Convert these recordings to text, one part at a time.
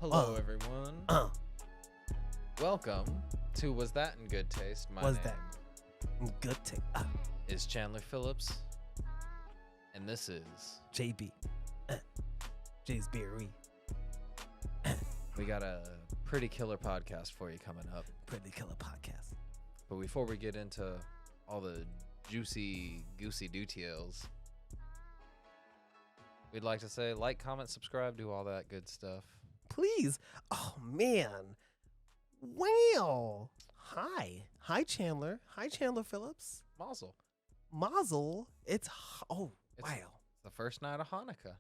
Hello, everyone. Welcome to Was That in Good Taste? My Was name that good taste? is Chandler Phillips, and this is JB. Jay's Berry. we got a pretty killer podcast for you coming up. Pretty killer podcast. But before we get into all the juicy, goosey details, we'd like to say like, comment, subscribe, do all that good stuff. Please. Oh, man. Wow. Hi, Chandler. Hi, Chandler Phillips. Mazel. Mazel. It's wow. The first night of Hanukkah.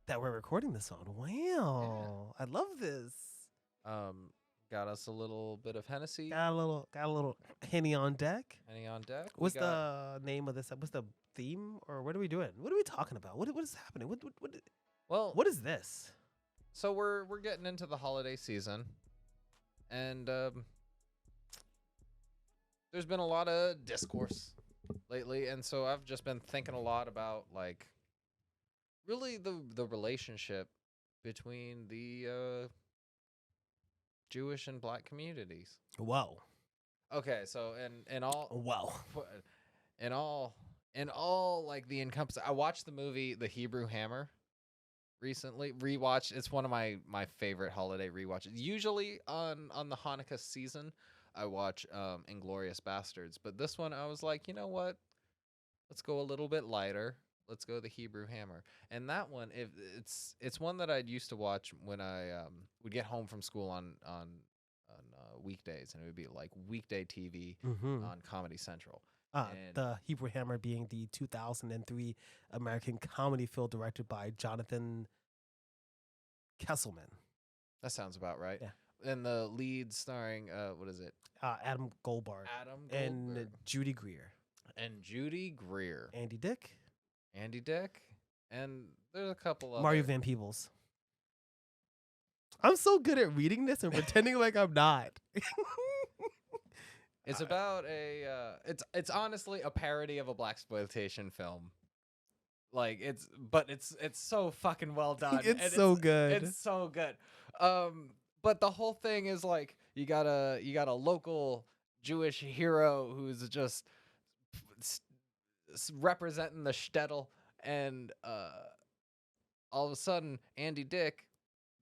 That we're recording this on. Wow. I love this. Got us a little bit of Hennessy. Got a little Henny on deck. Henny on deck. What's the name of this? What's the theme? Or what are we doing? What are we talking about? What is happening? What is this? So we're getting into the holiday season, and there's been a lot of discourse lately, and so I've just been thinking a lot about like really the relationship between the Jewish and Black communities. Whoa. Okay, so in all Wow. in all like the encompass. I watched the movie The Hebrew Hammer recently. Rewatched. It's one of my favorite holiday rewatches. Usually on the Hanukkah season, I watch Inglourious Bastards, but this one I was like, you know what? Let's go a little bit lighter. Let's go The Hebrew Hammer. And that one, it's one that I'd used to watch when I would get home from school on weekdays, and it would be like weekday TV on Comedy Central. The Hebrew Hammer being the 2003 American comedy film directed by Jonathan Kesselman. That sounds about right. Yeah. And the lead starring, what is it? Adam Goldberg. And Judy Greer. Andy Dick. And there's a couple of Mario Van Peebles. I'm so good at reading this and pretending like I'm not. It's about it's honestly a parody of a blaxploitation film. Like it's so fucking well done. It's so good. It's so good. But the whole thing is like you got a local Jewish hero who's just representing the shtetl, and all of a sudden Andy Dick,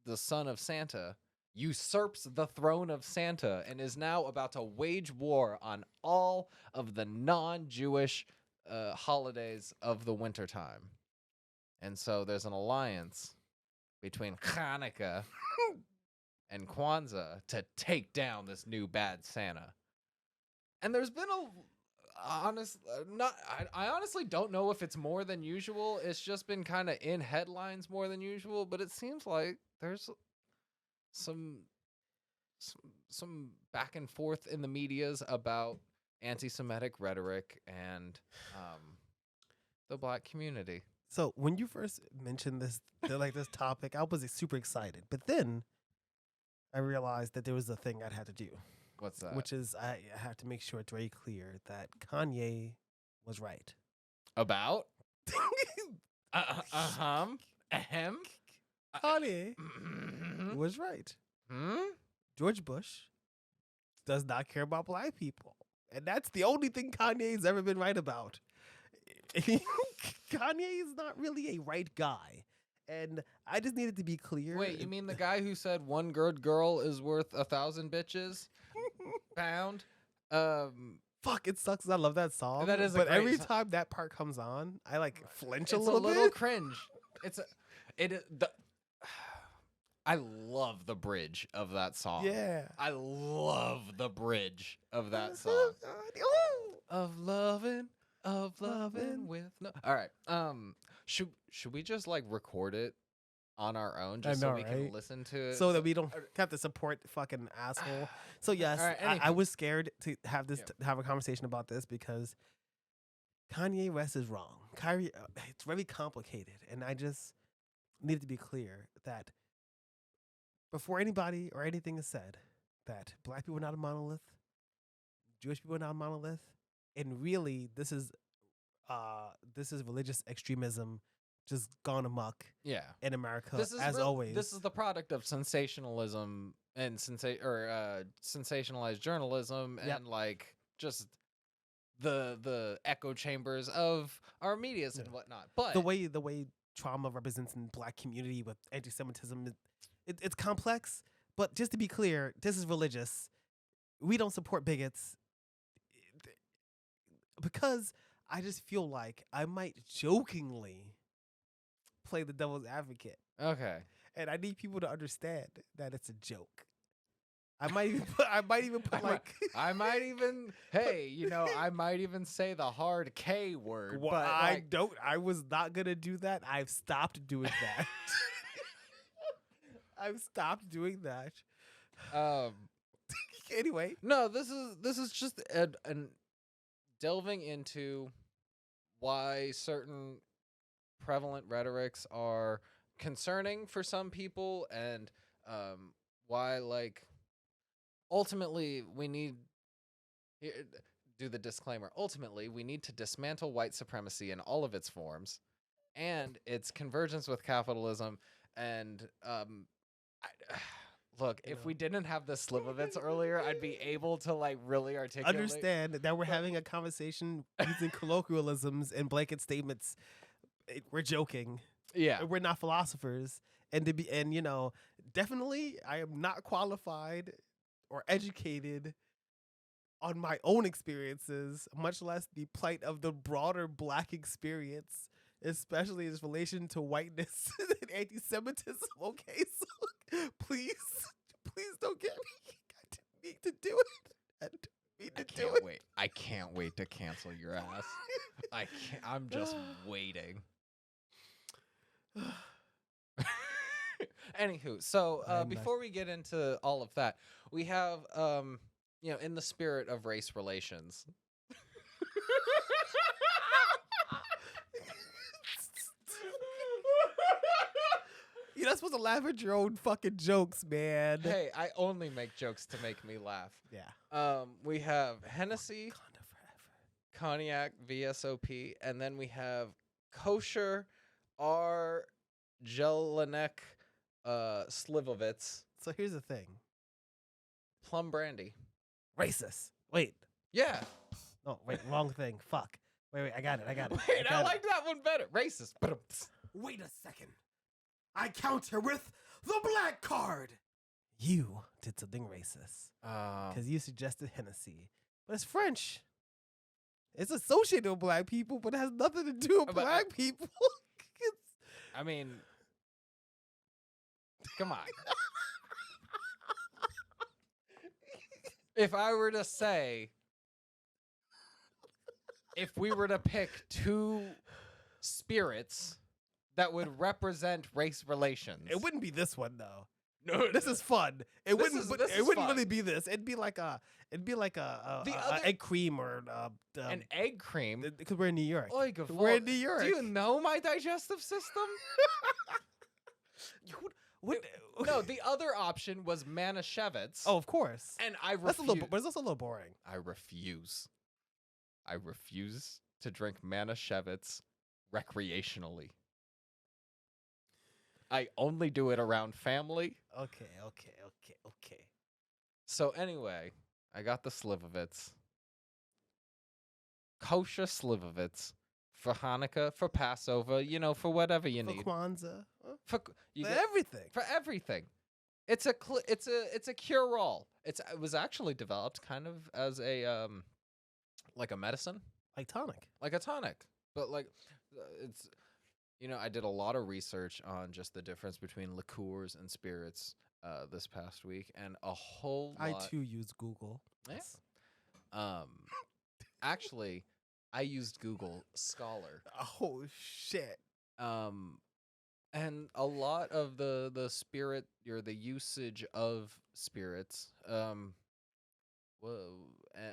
the son of Santa, usurps the throne of Santa and is now about to wage war on all of the non-Jewish holidays of the wintertime. And so there's an alliance between Hanukkah and Kwanzaa to take down this new bad Santa. And there's been I honestly don't know if it's more than usual. It's just been kind of in headlines more than usual, but it seems like there's some back and forth in the medias about anti-Semitic rhetoric and the Black community. So when you first mentioned this topic, I was super excited. But then I realized that there was a thing I'd have to do. What's that? Which is I have to make sure it's very clear that Kanye was right. About? Kanye was right. George Bush does not care about Black people. And that's the only thing Kanye's ever been right about. Kanye is not really a right guy. And I just needed to be clear. Wait, you mean the guy who said one good girl is worth 1,000 bitches? Pound? Fuck, it sucks. I love that song. That is but every time that part comes on, I flinch a little bit. It's a little cringe. I love the bridge of that song. Yeah. I love the bridge of that song. Of loving with no. All right. Should we just record it on our own just so we can listen to it? So that we don't have to support fucking asshole. So yes, right, I was scared to have have a conversation about this because Kanye West is wrong. It's very complicated, and I just needed to be clear that before anybody or anything is said, that Black people are not a monolith, Jewish people are not a monolith, and really this is religious extremism just gone amok. Yeah. In America, always. This is the product of sensationalism and sensationalized journalism and like just the echo chambers of our medias and whatnot. But the way trauma represents in Black community with anti-Semitism, it's complex. But just to be clear, this is religious. We don't support bigots because I just feel like I might jokingly play the devil's advocate. Okay. And I need people to understand that it's a joke. I might even put I might even say the hard K word. Well, but I was not gonna do that. I've stopped doing that. I've stopped doing that. Anyway. No, this is just an delving into why certain prevalent rhetorics are concerning for some people, and why, like, ultimately we need do the disclaimer. Ultimately, we need to dismantle white supremacy in all of its forms and its convergence with capitalism. And look, if we didn't have the Slivovitz earlier, I'd be able to like really articulate. Understand that we're having a conversation using colloquialisms and blanket statements. We're joking. Yeah, we're not philosophers, and definitely I am not qualified or educated on my own experiences, much less the plight of the broader Black experience, especially in relation to whiteness and anti-Semitism. Okay, so please don't get me. I didn't mean to do it. I can't wait to cancel your ass. I'm just waiting. Anywho, so before we get into all of that, we have in the spirit of race relations. You're not supposed to laugh at your own fucking jokes, man. Hey, I only make jokes to make me laugh. Yeah. We have Hennessy, Cognac, VSOP, and then we have Kosher, R. Jelinek, Slivovitz. So here's the thing. Plum brandy. Racist. Wait. Yeah. Oh, wait, wrong thing. Fuck. Wait, I got it. Wait, I like that one better. Racist. Wait a second. I counter with the black card. You did something racist. Because you suggested Hennessy. But it's French. It's associated with Black people, but it has nothing to do with Black people. I mean, come on. If I were to say, if we were to pick two spirits that would represent race relations, it wouldn't be this one though. No, this is fun. It wouldn't really be this. It'd be like a egg cream or an egg cream because we're in New York. We're in New York. Do you know my digestive system? No, the other option was Manischewitz. Oh, of course. And I refuse. But it's also a little boring. I refuse to drink Manischewitz recreationally. I only do it around family. Okay. So anyway, I got the Slivovitz. Kosher Slivovitz. For Hanukkah, for Passover, for whatever you need. For Kwanzaa. For everything. For everything. It's a cure-all. It was actually developed kind of as a like a medicine. Like tonic. Like a tonic. But like it's I did a lot of research on just the difference between liqueurs and spirits this past week, and a whole lot. I too use Google. Yes. Actually, I used Google Scholar. Oh shit. And a lot of the spirit or the usage of spirits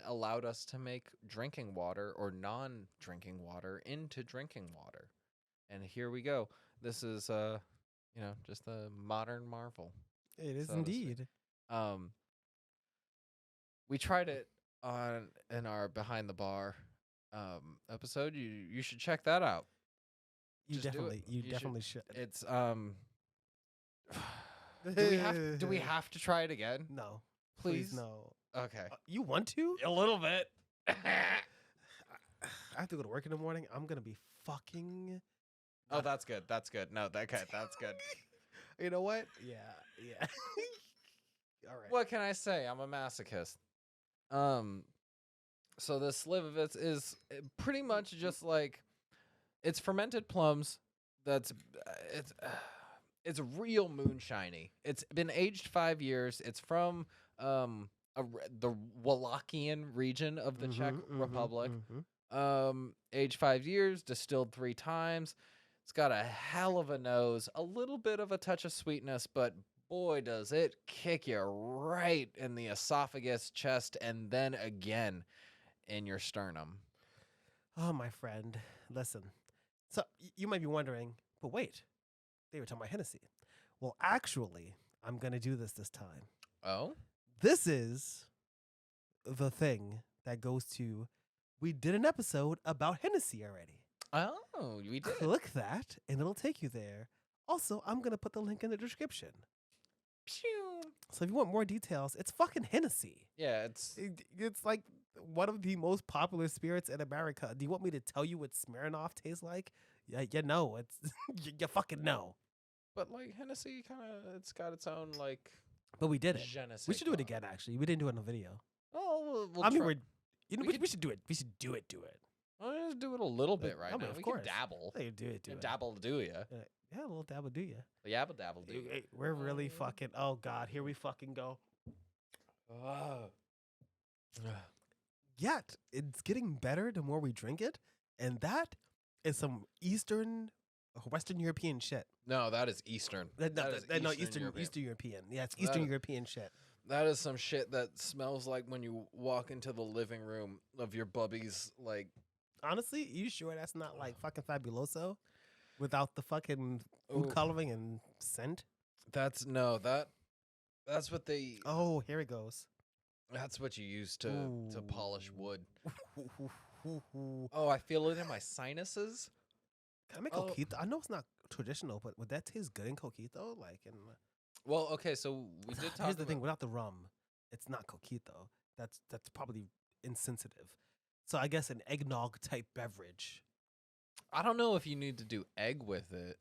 allowed us to make drinking water or non-drinking water into drinking water. And here we go. This is just a modern marvel. It is indeed. We tried it in our Behind the Bar episode. You should check that out. You Just do it. definitely, you definitely should. It's do we have to try it again? No, Please no. Okay. You want to? A little bit. I have to go to work in the morning. I'm gonna be fucking. Oh, that's good. That's good. No, that's good. You know what? Yeah. All right. What can I say? I'm a masochist. So the Slivovitz is pretty much just like it's fermented plums. It's real moonshiny. It's been aged 5 years. It's from the Wallachian region of the Czech Republic. Aged 5 years, distilled 3 times. It's got a hell of a nose, a little bit of a touch of sweetness, but boy, does it kick you right in the esophagus, chest, and then again in your sternum. Oh, my friend, listen. So you might be wondering, but wait, they were talking about Hennessy. Well, actually, I'm going to do this time. Oh? This is the thing that goes to, we did an episode about Hennessy already. Oh, we did. Click that, and it'll take you there. Also, I'm going to put the link in the description. Pew. So if you want more details, it's fucking Hennessy. Yeah, it's like one of the most popular spirits in America. Do you want me to tell you what Smirnoff tastes like? Yeah, you know. It's you fucking know. But like Hennessy it's got its own like. But we did it. We should do it again, actually. We didn't do it in a video. Oh, I mean, we should do it. We should do it. I'll just do it a little bit right now. Of we course. can dabble. Hey, do it. Dabble, do ya? Yeah, a little dabble, do ya? Yabba dabble, do ya? Hey, we're really fucking. Oh God, here we fucking go. Yet it's getting better the more we drink it, and that is some Western European shit. No, that is Eastern. Eastern European. Yeah, it's Eastern European shit. That is some shit that smells like when you walk into the living room of your bubby's, like. Honestly, you sure that's not like fucking Fabuloso without the fucking food coloring and scent? That's what they. Oh, here it goes. That's what you use to polish wood. Oh, I feel it in my sinuses. Can I make coquito? I know it's not traditional, but would that taste good in coquito? Like in. Well, okay, so we did talk. Here's the thing: without the rum, it's not coquito. That's probably insensitive. So I guess an eggnog type beverage. I don't know if you need to do egg with it.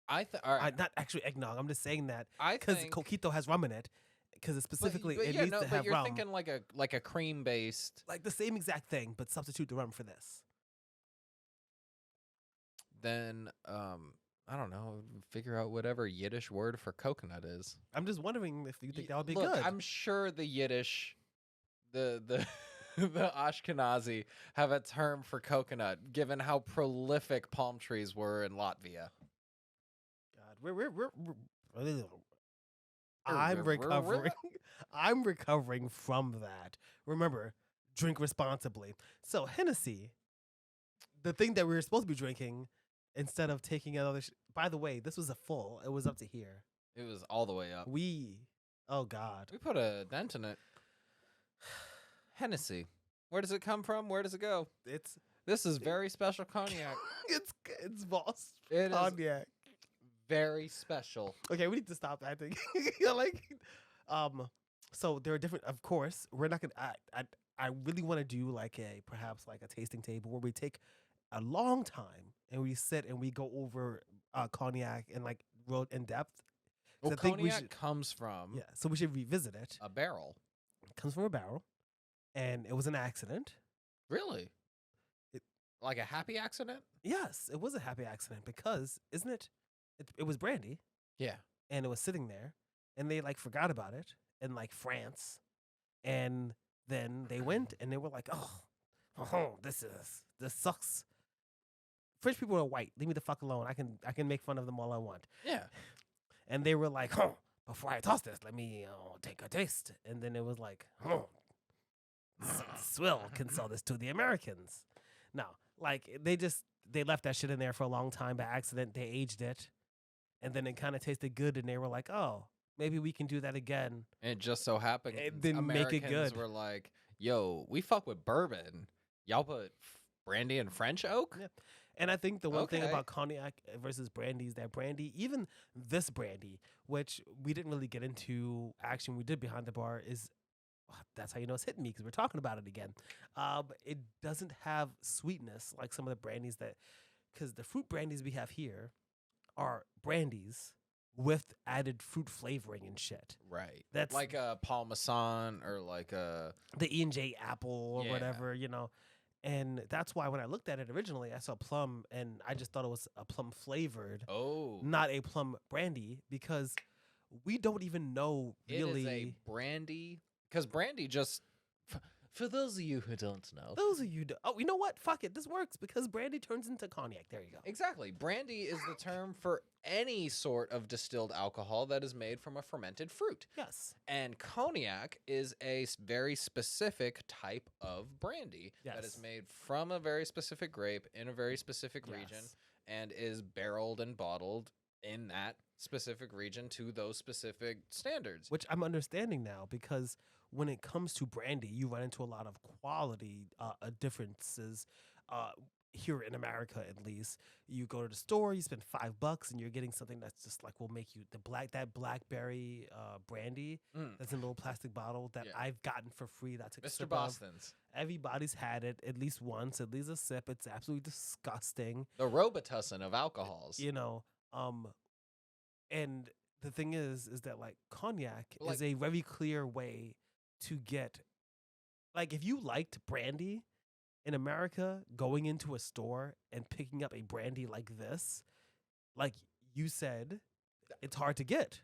Not actually eggnog. I'm just saying that because coquito has rum in it. Because specifically, it needs to have rum. But you're thinking like a cream based, like the same exact thing, but substitute the rum for this. Then I don't know. Figure out whatever Yiddish word for coconut is. I'm just wondering if you think that would be good. I'm sure the Yiddish, the the Ashkenazi have a term for coconut, given how prolific palm trees were in Latvia. God, I'm recovering. I'm recovering from that. Remember, drink responsibly. So Hennessy, the thing that we were supposed to be drinking, instead of taking another. By the way, this was a full. It was up to here. It was all the way up. Oh God, we put a dent in it. Hennessy. Where does it come from? Where does it go? This is very special cognac. it's Voss cognac. Very special. Okay, we need to stop acting. So there are different. Of course, we're not gonna. I really want to do perhaps a tasting table where we take a long time and we sit and we go over cognac and real in depth. Well, cognac comes from so we should revisit it. A barrel. It comes from a barrel, and it was an accident. Really? Like a happy accident? Yes, it was a happy accident because isn't it? It was brandy. Yeah. And it was sitting there, and they forgot about it in France, and then they went and they were like, oh, this sucks. French people are white. Leave me the fuck alone. I can make fun of them all I want. Yeah. And they were like, before I toss this, let me take a taste. And then it was like, Swill can sell this to the Americans. No, they left that shit in there for a long time by accident. They aged it. And then it kind of tasted good, and they were like, "Oh, maybe we can do that again." And it just so happened, it didn't make it good. Were like, "Yo, we fuck with bourbon. Y'all put brandy and French oak." Yeah. And I think the one thing about cognac versus brandy is that brandy, even this brandy, which we didn't really get into action, we did behind the bar, is that's how you know it's hitting me because we're talking about it again. It doesn't have sweetness like some of the brandies because the fruit brandies we have here are brandies with added fruit flavoring and shit. Right. That's like a Parmesan or like a the E&J apple or whatever, you know. And that's why when I looked at it originally, I saw plum and I just thought it was a plum flavored, not a plum brandy, because we don't even know really. It is a brandy, because brandy just, for those of you who don't know. You know what? Fuck it. This works because brandy turns into cognac. There you go. Exactly. Brandy is the term for any sort of distilled alcohol that is made from a fermented fruit. Yes. And cognac is a very specific type of brandy that is made from a very specific grape in a very specific region and is barreled and bottled in that specific region to those specific standards. Which I'm understanding now because when it comes to brandy, you run into a lot of quality differences. Here in America, at least, you go to the store, you spend $5, and you're getting something that's just like will make you that blackberry brandy that's in a little plastic bottle that I've gotten for free. That's Mr. Boston's. Everybody's had it at least once, at least a sip. It's absolutely disgusting. The Robitussin of alcohols, you know. And the thing is that like cognac is a very clear way to get, like, if you liked brandy in America, going into a store and picking up a brandy like this, like you said, it's hard to get.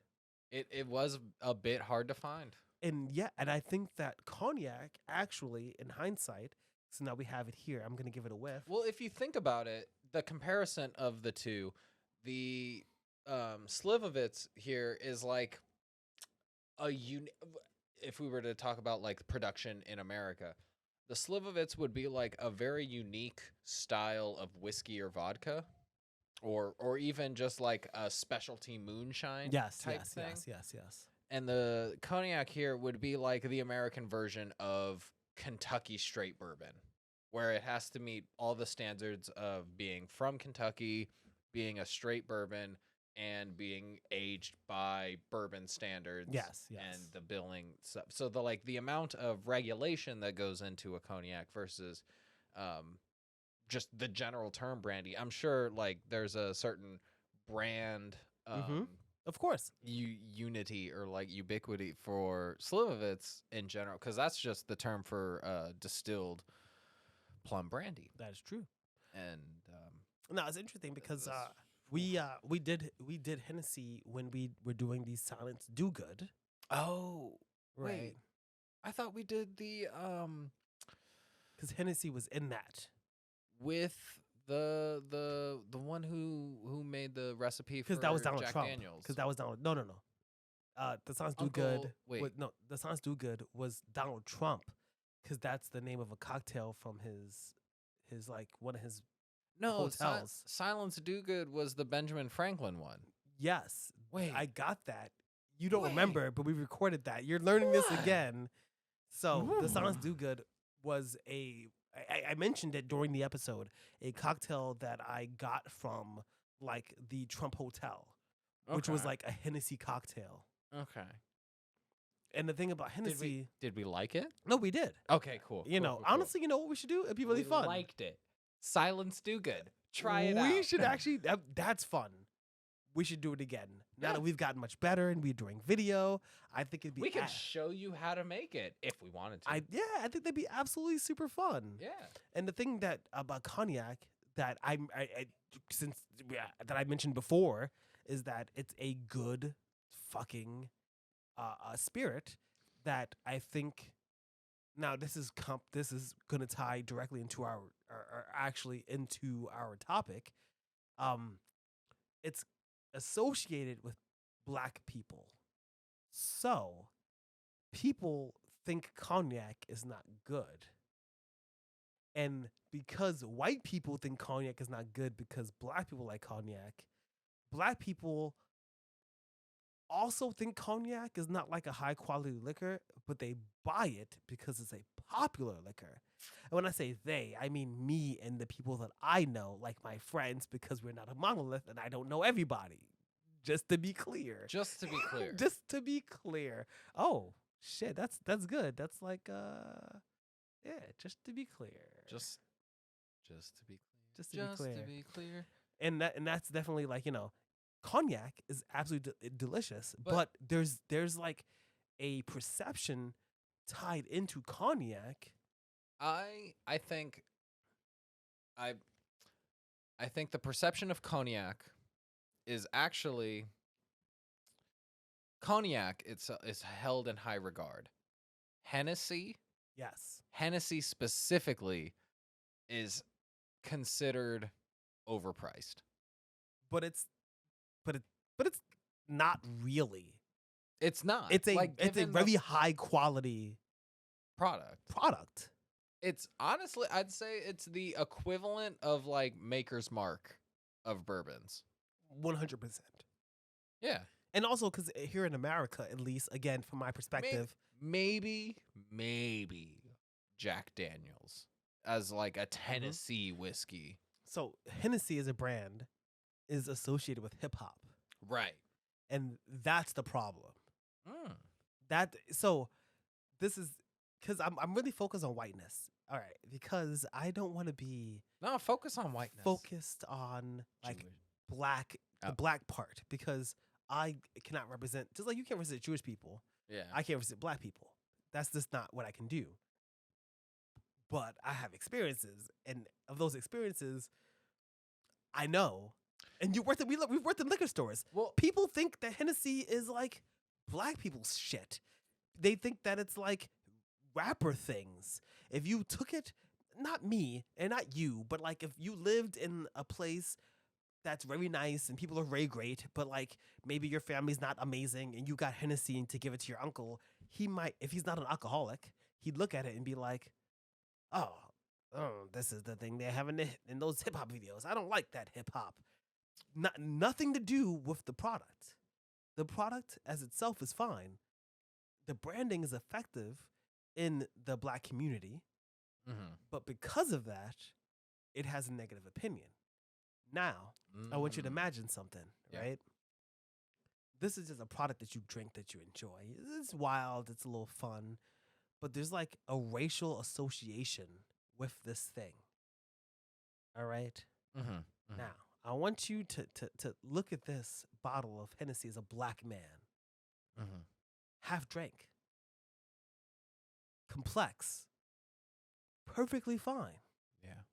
It was a bit hard to find. And I think that cognac actually, in hindsight, so now we have it here. I'm going to give it a whiff. Well, if you think about it, the comparison of the two, the Slivovitz here is like if we were to talk about like production in America, the Slivovitz would be like a very unique style of whiskey or vodka, or even just like a specialty moonshine type thing. Yes. And the cognac here would be like the American version of Kentucky straight bourbon, where it has to meet all the standards of being from Kentucky, being a straight bourbon, and being aged by bourbon standards. Yes. And the billing stuff. So the amount of regulation that goes into a cognac versus just the general term brandy. I'm sure like there's a certain brand of course unity or like ubiquity for Slivovitz in general, because that's just the term for distilled plum brandy. That is true. And no, it's interesting because we did Hennessy when we were doing the Silence Do Good. Oh, right. Wait. I thought we did the because Hennessy was in that with the one who made the recipe for that was Donald Jack Trump. Daniels. Because that was Donald. No. The Silence Do Good. The Silence Do Good was Donald Trump, because that's the name of a cocktail from his like one of his hotels. Silence Do Good was the Benjamin Franklin one. Yes. Wait, I got that. You don't remember, but we recorded that. You're learning this again. So the Silence Do Good was I mentioned it during the episode, a cocktail that I got from like the Trump Hotel, which was like a Hennessy cocktail. Okay. And the thing about Hennessy, did we like it? No, we did. Okay, cool. Honestly, you know what we should do? It'd be really fun. Liked it. Silence Do Good. Try it out. We should actually. That's fun. We should do it again. Now that we've gotten much better and we're doing video, I think it'd be. We could show you how to make it if we wanted to. I think that'd be absolutely super fun. Yeah. And the thing that about cognac that I mentioned before is that it's a good fucking spirit that I think. Now this is gonna tie directly into our topic. It's associated with Black people, so people think cognac is not good, and because white people think cognac is not good because Black people like cognac, Black people also think cognac is not like a high quality liquor, but they buy it because it's a popular liquor. And when I say they, I mean me and the people that I know, like my friends, because we're not a monolith and I don't know everybody. Just to be clear. Just to be clear. Just to be clear. Oh, shit, that's good. That's like yeah, just to be clear. Just to be clear. Just to be clear. To be clear. And that's definitely like, cognac is absolutely delicious, but there's like a perception tied into cognac. I think the perception of cognac is actually cognac. Is held in high regard. Hennessy, Yes. Hennessy specifically, is considered overpriced. But it's not really. It's not. It's a given very high quality product. It's honestly, I'd say it's the equivalent of like Maker's Mark of bourbons. 100%. Yeah. And also because here in America, at least, again, from my perspective, maybe Jack Daniels as like a Tennessee whiskey. So Hennessy as a brand is associated with hip hop. Right. And that's the problem. Mm. So this is because I'm really focused on whiteness. All right. Because I don't want to be focus on whiteness. Focused on like black, the black part, because I cannot represent, just like you can't represent Jewish people. Yeah. I can't represent black people. That's just not what I can do. But I have experiences, and of those experiences, I know. And we've worked in liquor stores. Well, people think that Hennessy is like black people's shit. They think that it's like rapper things. If you took it, not me and not you, but like if you lived in a place that's very nice and people are very great, but like maybe your family's not amazing and you got Hennessy to give it to your uncle, he might, if he's not an alcoholic, he'd look at it and be like, oh, this is the thing they have in those hip hop videos. I don't like that hip hop. Nothing to do with the product. The product as itself is fine. The branding is effective in the black community, but because of that, it has a negative opinion. Now, I want you to imagine something, right? This is just a product that you drink, that you enjoy. It's wild. It's a little fun. But there's like a racial association with this thing. All right? Now, I want you to look at this bottle of Hennessy as a black man. Half drank. Complex. Perfectly fine. Yeah.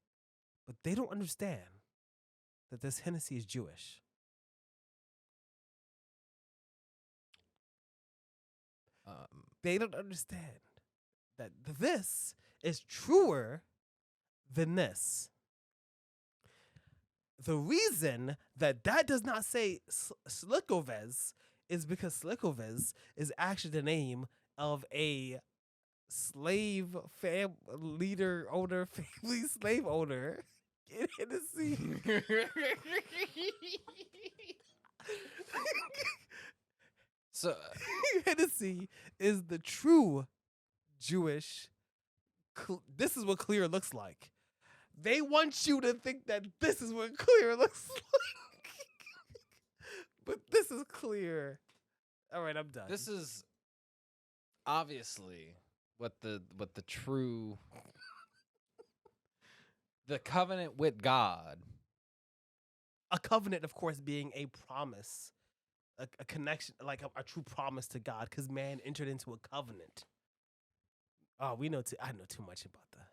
But they don't understand that this Hennessy is Jewish. They don't understand that this is truer than this. The reason that does not say Slivovitz is because Slivovitz is actually the name of a slave leader owner, family slave owner in Hennessy. So Hennessy is the true Jewish. This is what clear looks like. They want you to think that this is what clear looks like. But this is clear. All right, I'm done. This is obviously what the true the covenant with God. A covenant, of course, being a promise, a connection, like a true promise to God, because man entered into a covenant. Oh, I know too much about that.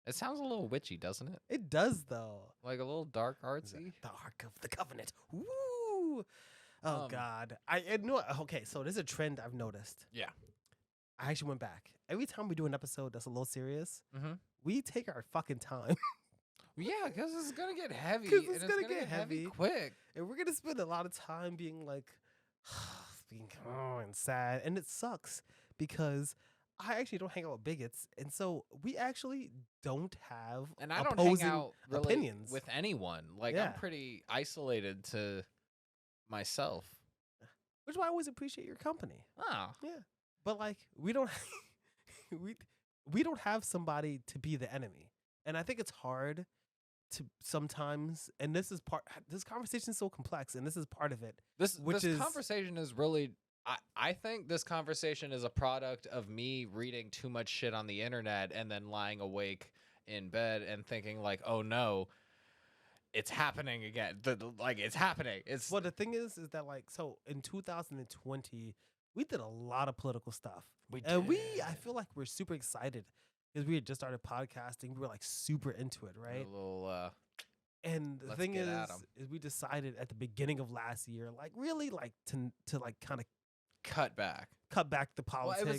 It sounds a little witchy, doesn't it? It does, though. Like a little dark artsy. The Ark of the Covenant. Woo! Oh, God. I know. Okay, so there's a trend I've noticed. Yeah. I actually went back. Every time we do an episode that's a little serious, we take our fucking time. Yeah, because it's going to get heavy. It's going to get heavy quick. And we're going to spend a lot of time being like, and sad. And it sucks because I actually don't hang out with bigots. And so we actually don't have and I don't hang out really opinions with anyone. Like, I'm pretty isolated to myself. which is why I always appreciate your company. Oh. Yeah. But like we don't we don't have somebody to be the enemy. And I think it's hard to sometimes, and this conversation is so complex, and this is part of it. This conversation is really, I think this conversation is a product of me reading too much shit on the internet and then lying awake in bed and thinking like, oh no, it's happening again. It's happening. Well, the thing is that like, so in 2020, we did a lot of political stuff. I feel like we're super excited because we had just started podcasting. We were like super into it, right? A little, and the thing is we decided at the beginning of last year, like really like to like kind of cut back the politics. Well,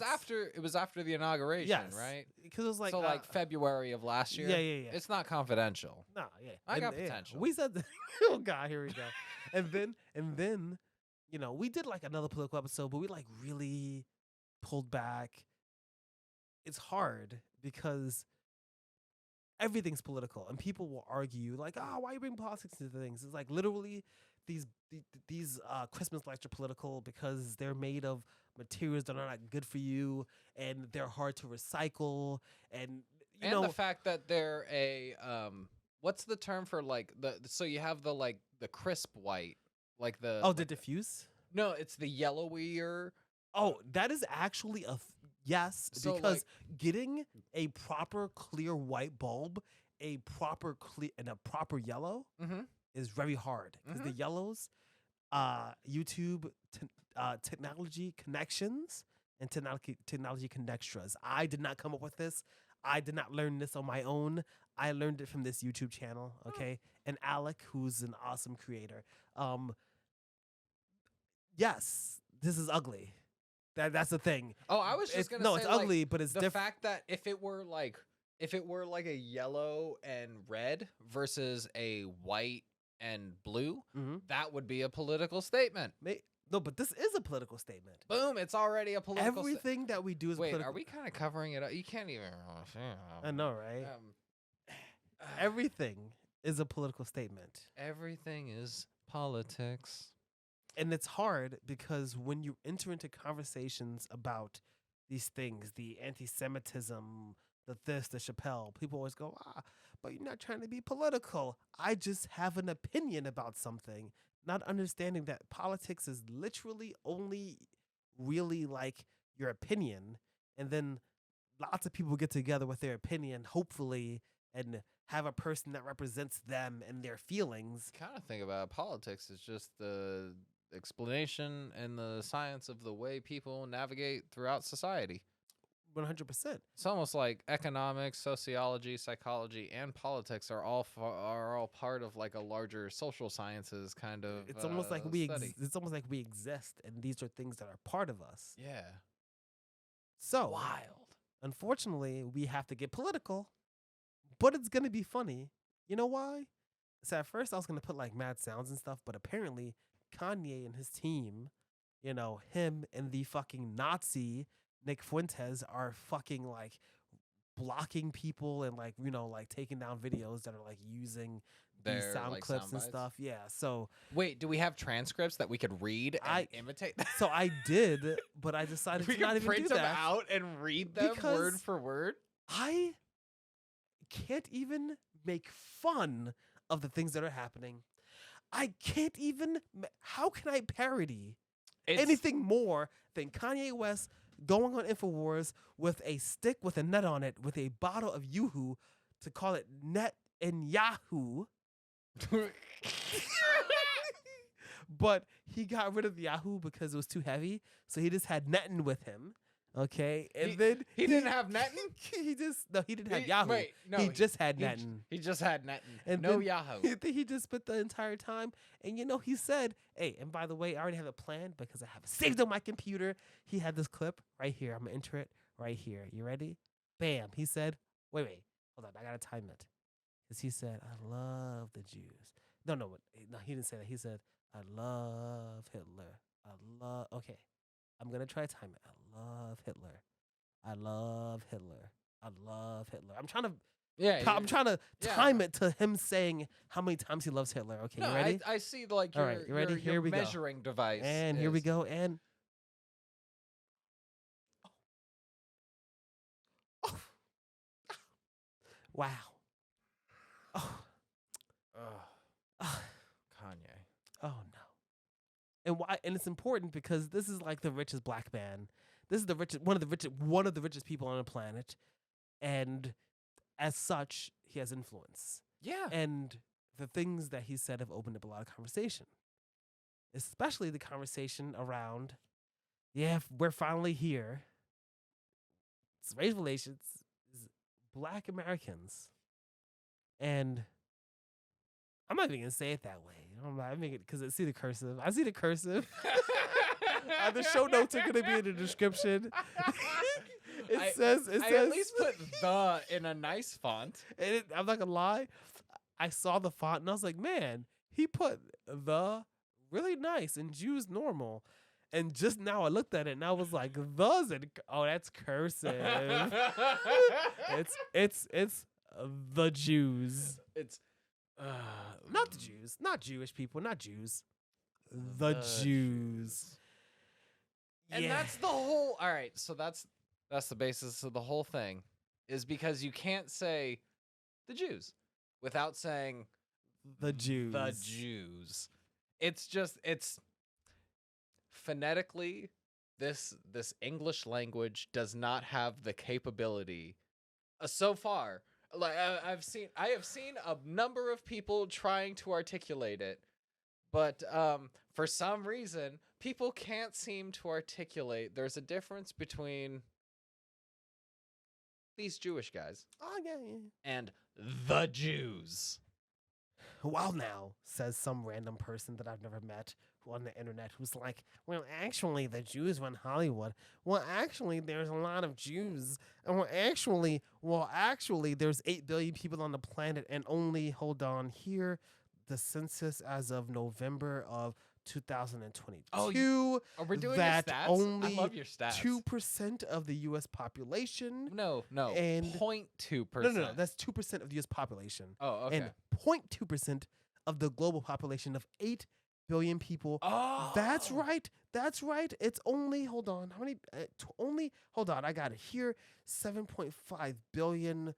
it was after the inauguration, right? Because it was like like February of last year. Yeah. It's not confidential. No, yeah. I got potential. We said, oh God, here we go. and then, you know, we did like another political episode, but we like really pulled back. It's hard because everything's political, and people will argue like, "Oh, why you bring politics into things?" It's like literally these Christmas lights are political because they're made of materials that are not good for you, and they're hard to recycle, and you know the fact that they're a what's the term for like so you have the crisp white, like the the diffuse. No, it's the yellowier. Oh, that is actually yes, so because getting a proper clear white bulb, a proper clear and a proper yellow is very hard because the yellows, YouTube technology connections and technology connectras. I did not come up with this. I did not learn this on my own. I learned it from this YouTube channel, okay? And Alec, who's an awesome creator. Yes, this is ugly. That's the thing. Oh, I was just gonna say, no, it's ugly, but it's the fact that if it were like a yellow and red versus a white and blue, that would be a political statement. No, but this is a political statement. Boom! It's already a political. Everything that we do is Wait, political. Are we kind of covering it up? You can't even. I know, right? Everything is a political statement. Everything is politics. And it's hard because when you enter into conversations about these things, the anti-Semitism, the Chappelle, people always go, but you're not trying to be political. I just have an opinion about something, not understanding that politics is literally only really like your opinion. And then lots of people get together with their opinion, hopefully, and have a person that represents them and their feelings. Kind of think about it, politics is just the explanation and the science of the way people navigate throughout society. 100%. It's almost like economics, sociology, psychology, and politics are all part of like a larger social sciences kind of. It's almost like it's almost like we exist, and these are things that are part of us. Yeah. So wild. Unfortunately, we have to get political, but it's gonna be funny. You know why? So at first I was gonna put like mad sounds and stuff, but apparently Kanye and his team, you know, him and the fucking Nazi Nick Fuentes are fucking like blocking people and like, you know, like taking down videos that are like using these sound like clips sound and bites? stuff. Yeah. So wait, do we have transcripts that we could read and imitate? So I did, but I decided to not even print do them that out and read them word for word. I can't even make fun of the things that are happening. I can't even. How can I parody anything more than Kanye West going on InfoWars with a stick with a net on it with a bottle of Yoo-hoo to call it Net and Yahoo? But he got rid of the Yahoo because it was too heavy, so he just had Nettin with him. Okay, and then he didn't have Nettin. He didn't have Yahoo. Wait, no, he just had Nettin. He just had Nettin. And no Yahoo. He just spent the entire time, and you know, he said, "Hey, and by the way, I already have a plan because I have it saved on my computer." He had this clip right here. I'm gonna enter it right here. You ready? Bam. He said, "Wait, hold on. I gotta time it." Because he said, "I love the Jews." No, he didn't say that. He said, "I love Hitler. Okay, I'm gonna try to time it. I love Hitler. I love Hitler. I love Hitler." I'm trying to Yeah, I'm trying to time it to him saying how many times he loves Hitler. Okay, you ready? I see like All right, you ready? Here we measuring device. And here we go. And wow. Oh. Kanye. Oh no. And why? And it's important because this is like the richest black man. This is the richest, one of the richest people on the planet, and as such, he has influence. Yeah. And the things that he said have opened up a lot of conversation, especially the conversation around, we're finally here. It's race relations, Black Americans, and I'm not even gonna say it that way. I'm not making it because I see the cursive. The show notes are gonna be in the description. It says. I at least put the in a nice font. And I'm not gonna lie. I saw the font and I was like, man, he put the really nice and Jews normal. And just now I looked at it and I was like, that's cursive. it's the Jews. It's not the Jews, not Jewish people, not Jews. The Jews. And that's the whole. All right, so that's the basis of the whole thing, is because you can't say the Jews without saying the Jews. The Jews. It's phonetically, this English language does not have the capability. So far, like I have seen a number of people trying to articulate it, but for some reason, people can't seem to articulate. There's a difference between these Jewish guys and the Jews. Well, now, says some random person that I've never met on the internet who's like, well, actually, the Jews run Hollywood. Well, actually, there's a lot of Jews. And well, actually, there's 8 billion people on the planet, and only, hold on, here, the census as of November of 2022. Oh, we're doing that your stats? Only I love your stats. 2% of the U.S. population. No, and 0.2%. No, that's 2% of the U.S. population. Oh, okay. And 0.2% of the global population of 8 billion people. Oh, that's right. It's only, hold on, how many? Hold on, I got it here. 7.5 billion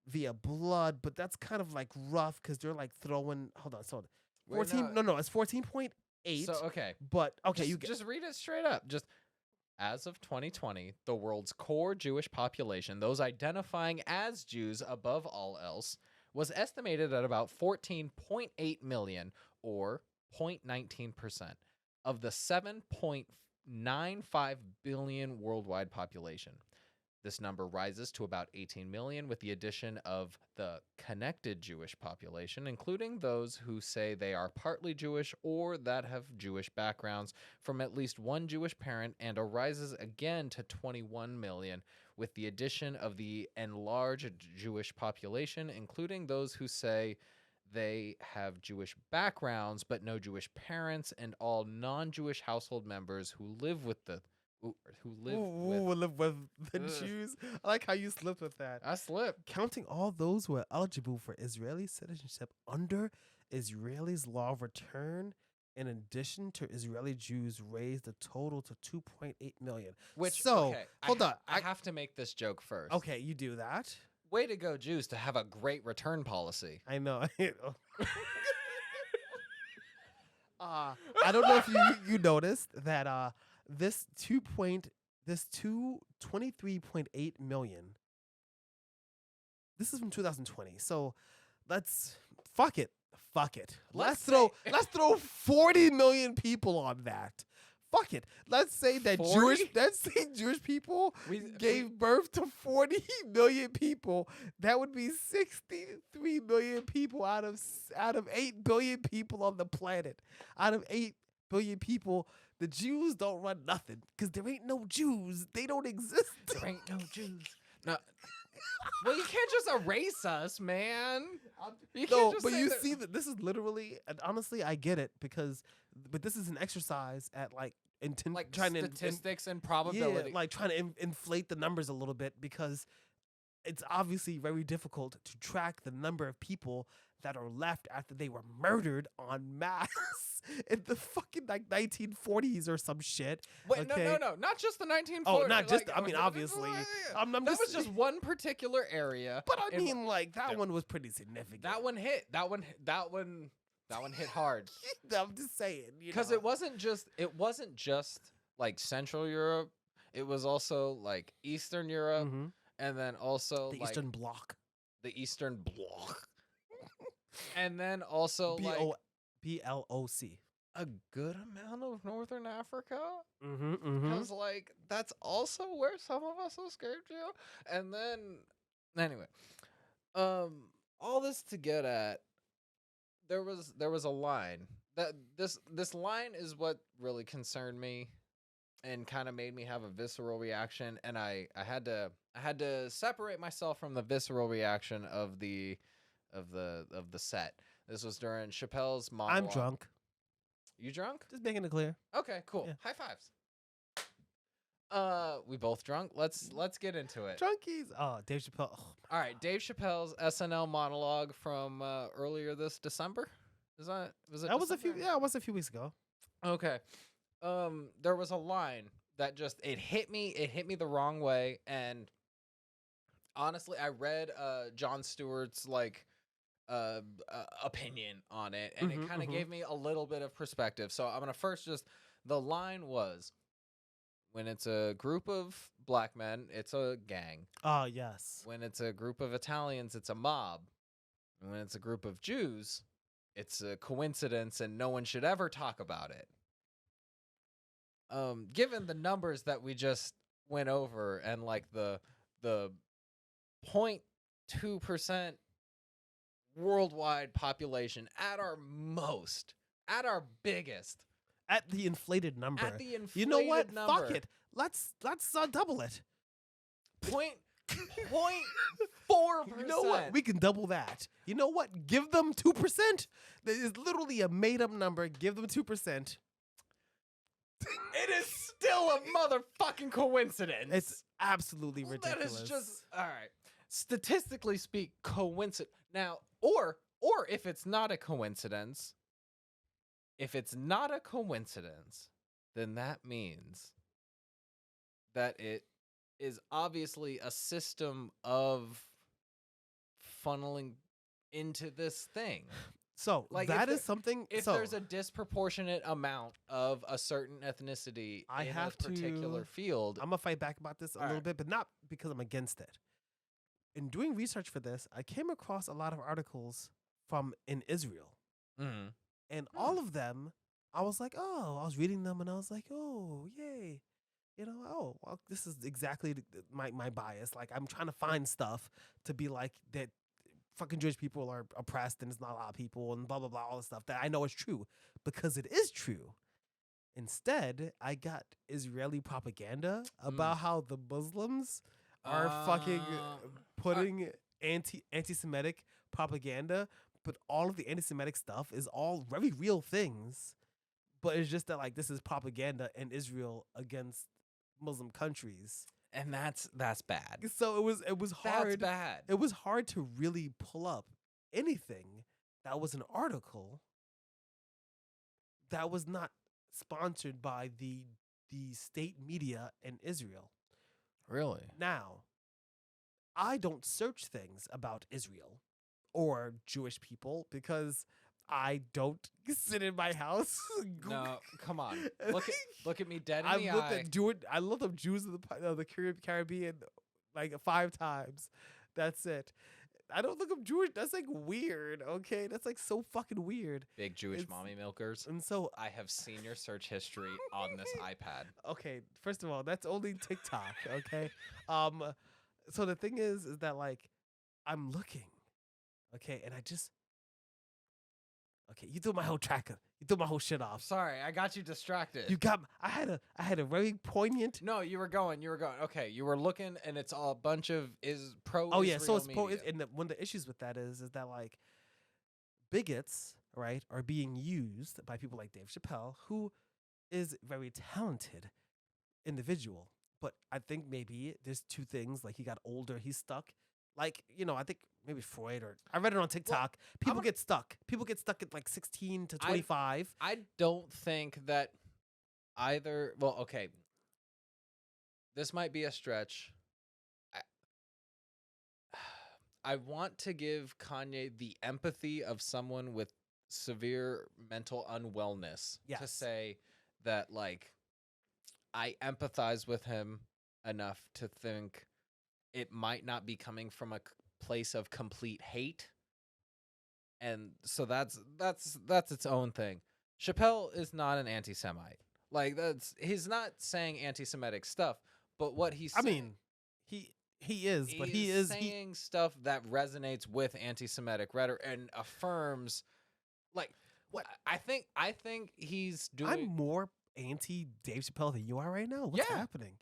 via blood, but that's kind of like rough because they're like throwing. Hold on, so 14. No, it's 14.8. So okay, but okay, just read it straight up. Just as of 2020, the world's core Jewish population, those identifying as Jews above all else, was estimated at about 14.8 million, or 0.19% of the 7.95 billion worldwide population. This number rises to about 18 million with the addition of the connected Jewish population, including those who say they are partly Jewish or that have Jewish backgrounds from at least one Jewish parent, and rises again to 21 million with the addition of the enlarged Jewish population, including those who say they have Jewish backgrounds but no Jewish parents, and all non-Jewish household members who live with the Jews. I like how you slipped with that. I slipped. Counting all those who are eligible for Israeli citizenship under Israelis' law of return, in addition to Israeli Jews, raised the total to 2.8 million. Hold on. I have to make this joke first. Okay, you do that. Way to go, Jews, to have a great return policy. I know. I don't know if you noticed that this 23.8 million. This is from 2020. So let's fuck it. Let's throw 40 million people on that. Fuck it. Let's say that 40? Jewish people gave birth to 40 million people. That would be 63 million people out of 8 billion people on the planet. Out of 8 billion people, the Jews don't run nothing because there ain't no Jews. They don't exist. There ain't no Jews. No. Well, you can't just erase us, man. See that this is literally, and honestly, I get it but this is an exercise at trying statistics and probability. Yeah, like trying to inflate the numbers a little bit because it's obviously very difficult to track the number of people that are left after they were murdered en masse in the fucking like 1940s or some shit. Wait, okay? no, not just the 1940s. Oh, not just. I mean, obviously, I'm that just, was just one particular area. But I mean, like that one was pretty significant. That one hit. That one hit hard. I'm just saying, because it wasn't just like Central Europe. It was also like Eastern Europe, and then also the like Eastern Bloc. The Eastern Bloc. And then also BLOC. A good amount of Northern Africa. Because like that's also where some of us escaped to. And then anyway, all this to get at, there was a line that this line is what really concerned me and kind of made me have a visceral reaction, and I had to separate myself from the visceral reaction of the set. This was during Chappelle's monologue. I'm drunk. You drunk? Just making it clear. Okay, cool. Yeah. High fives. We both drunk. Let's get into it. Drunkies. Oh, Dave Chappelle. Oh, all right, Dave Chappelle's SNL monologue from earlier this December. Was it? That was a few. Yeah, it was a few weeks ago. Okay. There was a line that just it hit me the wrong way, and honestly, I read Jon Stewart's like opinion on it, and it kind of gave me a little bit of perspective. So I'm gonna first the line was, when it's a group of black men, it's a gang. Oh, yes. When it's a group of Italians, it's a mob. And when it's a group of Jews, it's a coincidence and no one should ever talk about it. Given the numbers that we just went over and like the 0.2% worldwide population at our biggest, at the inflated number. You know what? Number. Fuck it. Let's double it. 0.4%. You know what? We can double that. You know what? Give them 2%. That is literally a made-up number. Give them 2%. It is still a motherfucking coincidence. It's absolutely ridiculous. That is just all right. Statistically speak, coincidence. Now, or if it's not a coincidence, then that means that it is obviously a system of funneling into this thing. So like that is something. If there's a disproportionate amount of a certain ethnicity in a particular field, I'm gonna fight back about this a little bit, but not because I'm against it. In doing research for this, I came across a lot of articles from in Israel, and all of them, I was like, oh, I was reading them, and I was like, oh, yay, oh, well, this is exactly my bias. Like, I'm trying to find stuff to be like that. Fucking Jewish people are oppressed and it's not a lot of people and blah, blah, blah, all this stuff that I know is true because it is true. Instead, I got Israeli propaganda about how the Muslims are fucking putting anti-Semitic propaganda, but all of the anti-Semitic stuff is all very real things. But it's just that like this is propaganda in Israel against Muslim countries. And that's bad. So it was hard. That's bad. It was hard to really pull up anything that was an article that was not sponsored by the state media in Israel. Really? Now, I don't search things about Israel or Jewish people because I don't sit in my house. No, come on. Look at me dead in the eye. I looked up Jews of the Caribbean like 5 times. That's it. I don't look up Jewish. That's like weird. Okay, that's like so fucking weird. Big Jewish mommy milkers. And so I have seen your search history on this iPad. Okay, first of all, that's only TikTok. Okay, so the thing is that like I'm looking. Okay, and I just. Okay, you threw my whole tracker. You threw my whole shit off. Sorry, I got you distracted. You got. I had a very poignant. No, you were going. Okay, you were looking, and it's all a bunch of pro. Oh yeah, so it's pro. And one of the issues with that is that like bigots, right, are being used by people like Dave Chappelle, who is a very talented individual. But I think maybe there's 2 things. Like he got older, he's stuck Like, I think maybe Freud, or I read it on TikTok. People get stuck. People get stuck at like 16 to 25. I don't think that either. Well, okay. This might be a stretch. I want to give Kanye the empathy of someone with severe mental unwellness to say that, like, I empathize with him enough to think it might not be coming from a place of complete hate. And so that's its own thing. Chappelle is not an anti-Semite. Like, he's not saying anti-Semitic stuff, but what he's saying, he is, but he is saying stuff that resonates with anti-Semitic rhetoric and affirms, like, what I think he's doing. I'm more anti Dave Chappelle than you are right now. What's happening?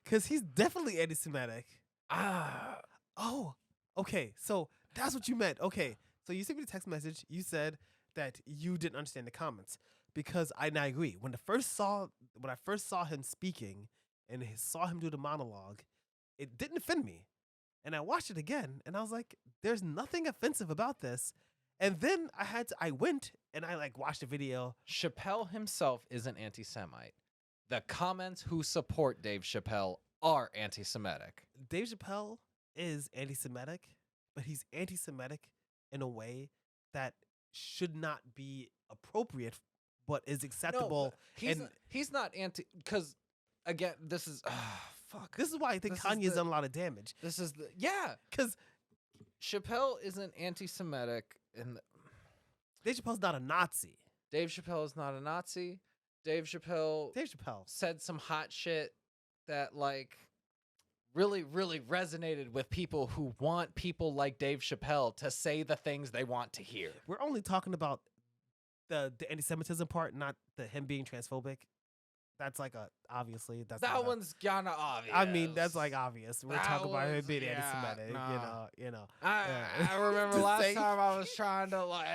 Because he's definitely anti-Semitic. Oh, okay. So that's what you meant. Okay, so you sent me the text message. You said that you didn't understand the comments because I agree. When I first saw him speaking and saw him do the monologue, it didn't offend me. And I watched it again, and I was like, "There's nothing offensive about this." And then I went and I like watched the video. Chappelle himself isn't anti-Semite. The comments who support Dave Chappelle are anti-Semitic. Dave Chappelle is anti-Semitic, but he's anti-Semitic in a way that should not be appropriate, but is acceptable. No, he's not anti, because again, this is fuck. This is why I think Kanye's done a lot of damage. This is because Chappelle isn't anti-Semitic, and Dave Chappelle's not a Nazi. Dave Chappelle is not a Nazi. Dave Chappelle said some hot shit that, like, really, really resonated with people who want people like Dave Chappelle to say the things they want to hear. We're only talking about the anti-Semitism part, not him being transphobic. That's like obviously that's that one's kinda obvious. I mean, that's like obvious. We're talking about him being anti-Semitic. No. You know. I remember last time I was trying to like,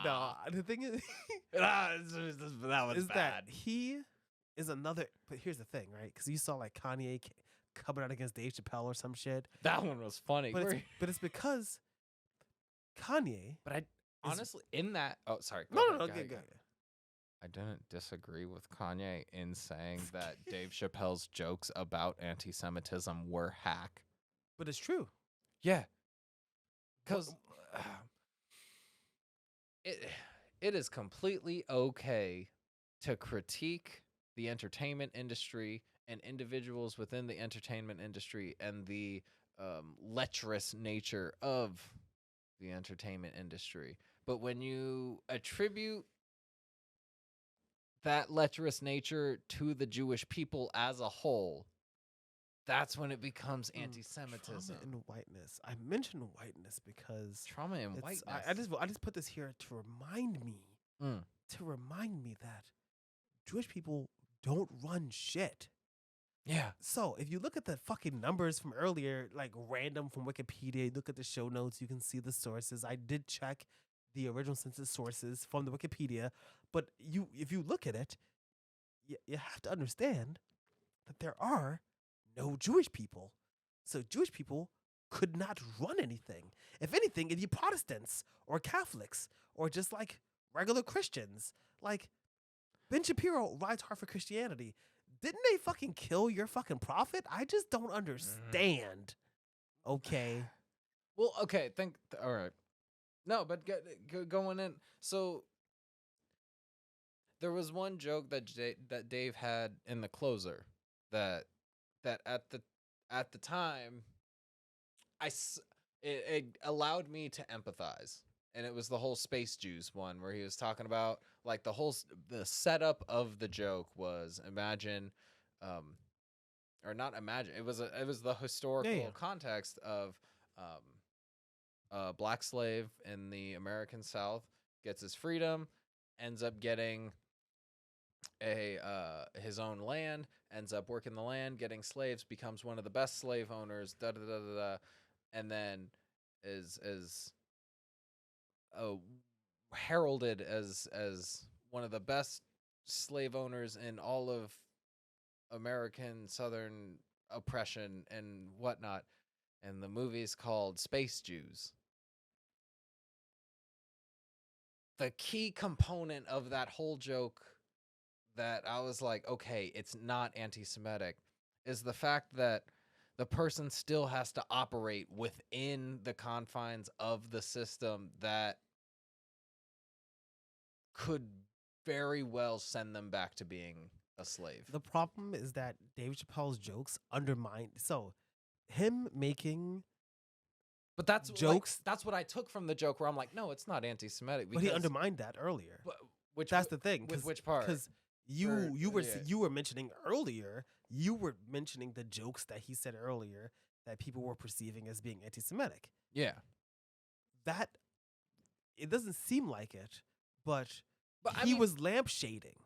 No, the thing is, that was is bad. that he is another. But here's the thing, right? Because you saw like Kanye coming out against Dave Chappelle or some shit. That one was funny. But it's because Kanye. But honestly, in that. Oh, sorry. No. Go. I didn't disagree with Kanye in saying that Dave Chappelle's jokes about anti-Semitism were hack. But it's true. Yeah. Because it is completely okay to critique the entertainment industry and individuals within the entertainment industry and the lecherous nature of the entertainment industry. But when you attribute that lecherous nature to the Jewish people as a whole, that's when it becomes anti-Semitism. Trauma and whiteness. I mentioned whiteness because trauma and whiteness. I just put this here to remind me that Jewish people don't run shit. Yeah. So if you look at the fucking numbers from earlier, like random from Wikipedia, you look at the show notes, you can see the sources. I did check the original census sources from the Wikipedia, but if you look at it, you have to understand that there are no Jewish people. So Jewish people could not run anything. If anything, it'd be Protestants or Catholics or just like regular Christians. Like Ben Shapiro rides hard for Christianity. Didn't they fucking kill your fucking prophet? I just don't understand. Okay. Well, okay. All right. No, but going in. So there was one joke that Dave had in the closer that at the time it allowed me to empathize, and it was the whole space juice one where he was talking about like the setup of the joke was imagine, or not imagine, it was the historical context of a black slave in the American South gets his freedom, ends up getting his own land, ends up working the land, getting slaves, becomes one of the best slave owners, and then is heralded as one of the best slave owners in all of American Southern oppression and whatnot. and the movie's called Space Jews. The key component of that whole joke that I was like, okay, it's not anti-Semitic, is the fact that the person still has to operate within the confines of the system that could very well send them back to being a slave. The problem is that Dave Chappelle's jokes undermine. So, him making, but that's jokes. Like, that's what I took from the joke, where I'm like, no, it's not anti-Semitic. But he undermined that earlier. That's the thing. With which part? Because you were mentioning earlier. You were mentioning the jokes that he said earlier that people were perceiving as being anti-Semitic. Yeah. That it doesn't seem like it, but he was lampshading.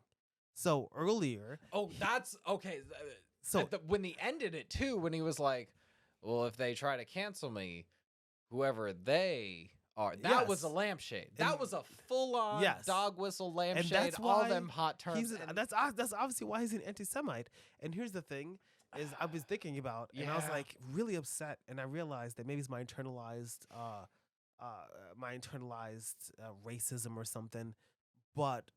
So earlier. Oh, that's okay. So when he ended it too, when he was like, "Well, if they try to cancel me, whoever they are," that was a lampshade. That was a full-on dog whistle lampshade. And that's why all them hot terms. That's obviously why he's an anti-Semite. And here's the thing: is I was thinking about, and I was like really upset, and I realized that maybe it's my internalized racism or something, but.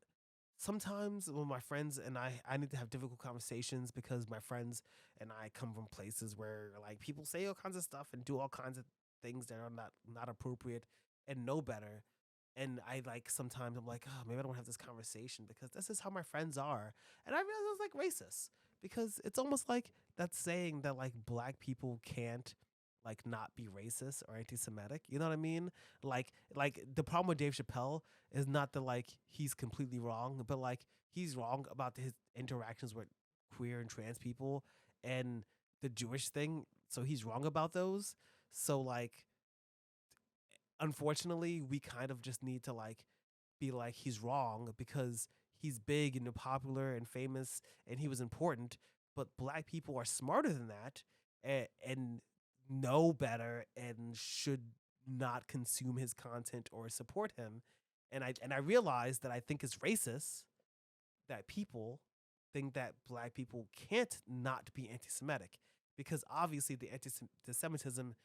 Sometimes when my friends and I need to have difficult conversations because my friends and I come from places where like people say all kinds of stuff and do all kinds of things that are not appropriate and know better. And I like sometimes I'm like, oh, maybe I don't have this conversation because this is how my friends are. And I realized I was like racist because it's almost like that saying that like black people can't like not be racist or anti-Semitic. You know what I mean? Like the problem with Dave Chappelle is not that like he's completely wrong, but like he's wrong about his interactions with queer and trans people and the Jewish thing. So he's wrong about those. So like, unfortunately, we kind of just need to like be like he's wrong because he's big and popular and famous and he was important. But black people are smarter than that and know better and should not consume his content or support him. And I realized that I think it's racist that people think that black people can't not be anti-Semitic because obviously the anti-Semitism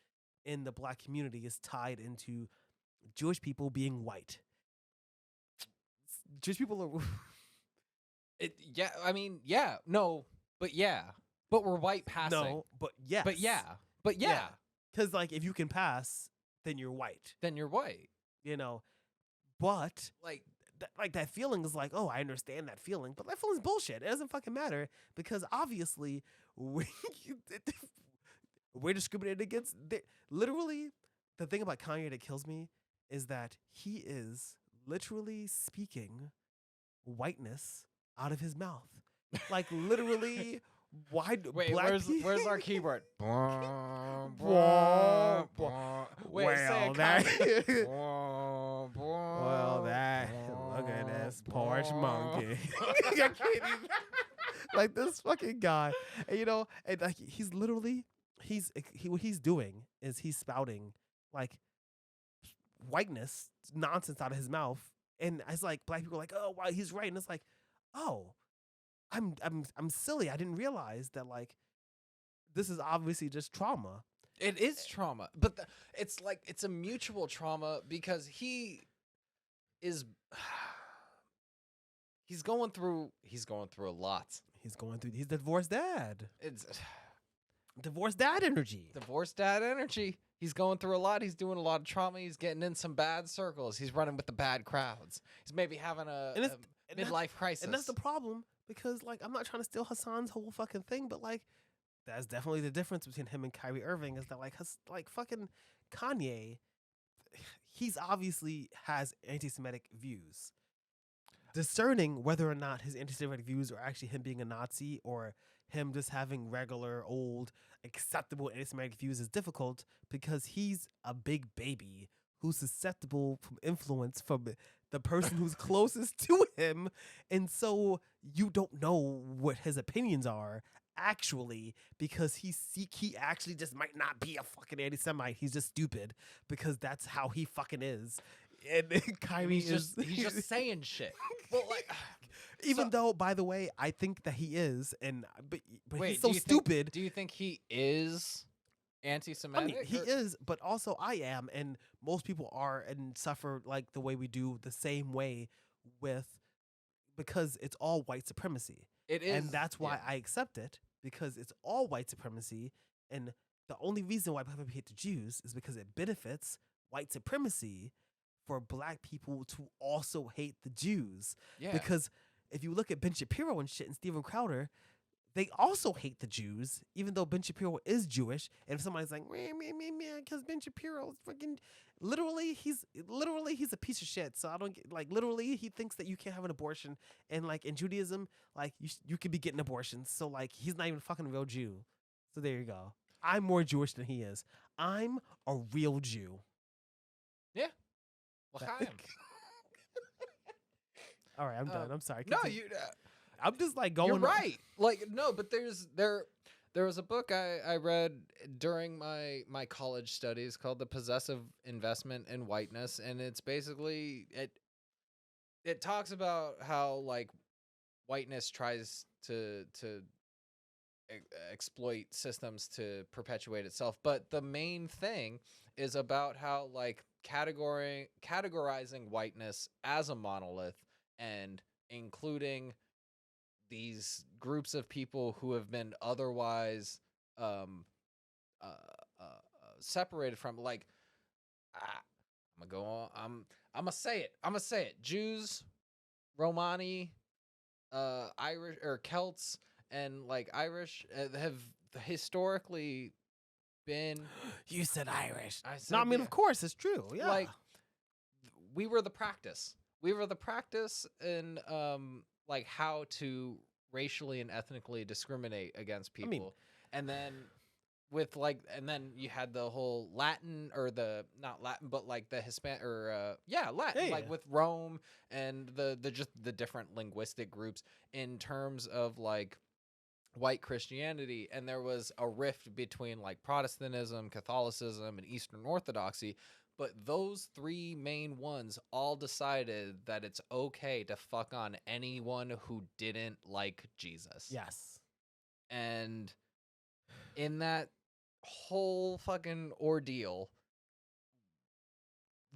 in the black community is tied into Jewish people being white. Jewish people are but we're white passing. No, but yes. But yeah. Because, like, if you can pass, then you're white. You know? But, like that feeling is like, oh, I understand that feeling. But that feeling's bullshit. It doesn't fucking matter. Because, obviously, we're discriminated against. Literally, the thing about Kanye that kills me is that he is literally speaking whiteness out of his mouth. Like, literally... Why? Wait, where's our keyboard? Well, that look at this porch monkey. I can't even, like this fucking guy, and you know, and like he's literally what he's doing is he's spouting like whiteness nonsense out of his mouth, and it's like black people are like, oh, wow, he's right, and it's like, oh. I'm silly. I didn't realize that like this is obviously just trauma. It is trauma, but it's like it's a mutual trauma because he's going through a lot. He's divorced dad. It's divorced dad energy. He's going through a lot. He's doing a lot of trauma. He's getting in some bad circles. He's running with the bad crowds. He's maybe having a midlife crisis. And that's the problem. Because, like, I'm not trying to steal Hassan's whole fucking thing, but, like, that's definitely the difference between him and Kyrie Irving is that, like fucking Kanye, he's obviously has anti-Semitic views. Discerning whether or not his anti-Semitic views are actually him being a Nazi or him just having regular, old, acceptable anti-Semitic views is difficult because he's a big baby who's susceptible from influence from the person who's closest to him. And so you don't know what his opinions are actually because he actually just might not be a fucking anti-Semite. He's just stupid because that's how he fucking is. And Kyrie he's just saying shit. Well, like, even though, by the way, I think that he is, but wait, he's so stupid. Do you think he is anti-Semitic. I mean, he is, but also I am, and most people are and suffer like the way we do, the same way with, because it's all white supremacy. It is, and that's why I accept it, because it's all white supremacy, and the only reason why people hate the Jews is because it benefits white supremacy for black people to also hate the Jews. Yeah. Because if you look at Ben Shapiro and shit and Steven Crowder, they also hate the Jews, even though Ben Shapiro is Jewish. And if somebody's like, because Ben Shapiro is freaking, he's a piece of shit. So I don't get, like, literally, he thinks that you can't have an abortion. And like in Judaism, like you could be getting abortions. So like, he's not even a fucking real Jew. So there you go. I'm more Jewish than he is. I'm a real Jew. Yeah. L'chaim. All right, I'm done. I'm sorry. No, Continue. I'm just like going. You're right. Like, no, but there was a book I read during my college studies called The Possessive Investment in Whiteness, and it's basically it talks about how like whiteness tries to exploit systems to perpetuate itself, but the main thing is about how like categorizing whiteness as a monolith and including these groups of people who have been otherwise separated from, like, I'm gonna go on. I'm gonna say it. Jews, Romani, Irish or Celts, and like Irish have historically been. You said Irish. I said, no, I mean, yeah. of course, it's true. Yeah, Like, we were the practice. We were the practice in like how to racially and ethnically discriminate against people. I mean, and then with like, and then you had the whole Latin, or the not Latin, but like the Hispanic, or Latin, like with Rome and the just the different linguistic groups in terms of like white Christianity. And there was a rift between like Protestantism, Catholicism, and Eastern Orthodoxy. But those three main ones all decided that it's okay to fuck on anyone who didn't like Jesus. Yes. And in that whole fucking ordeal,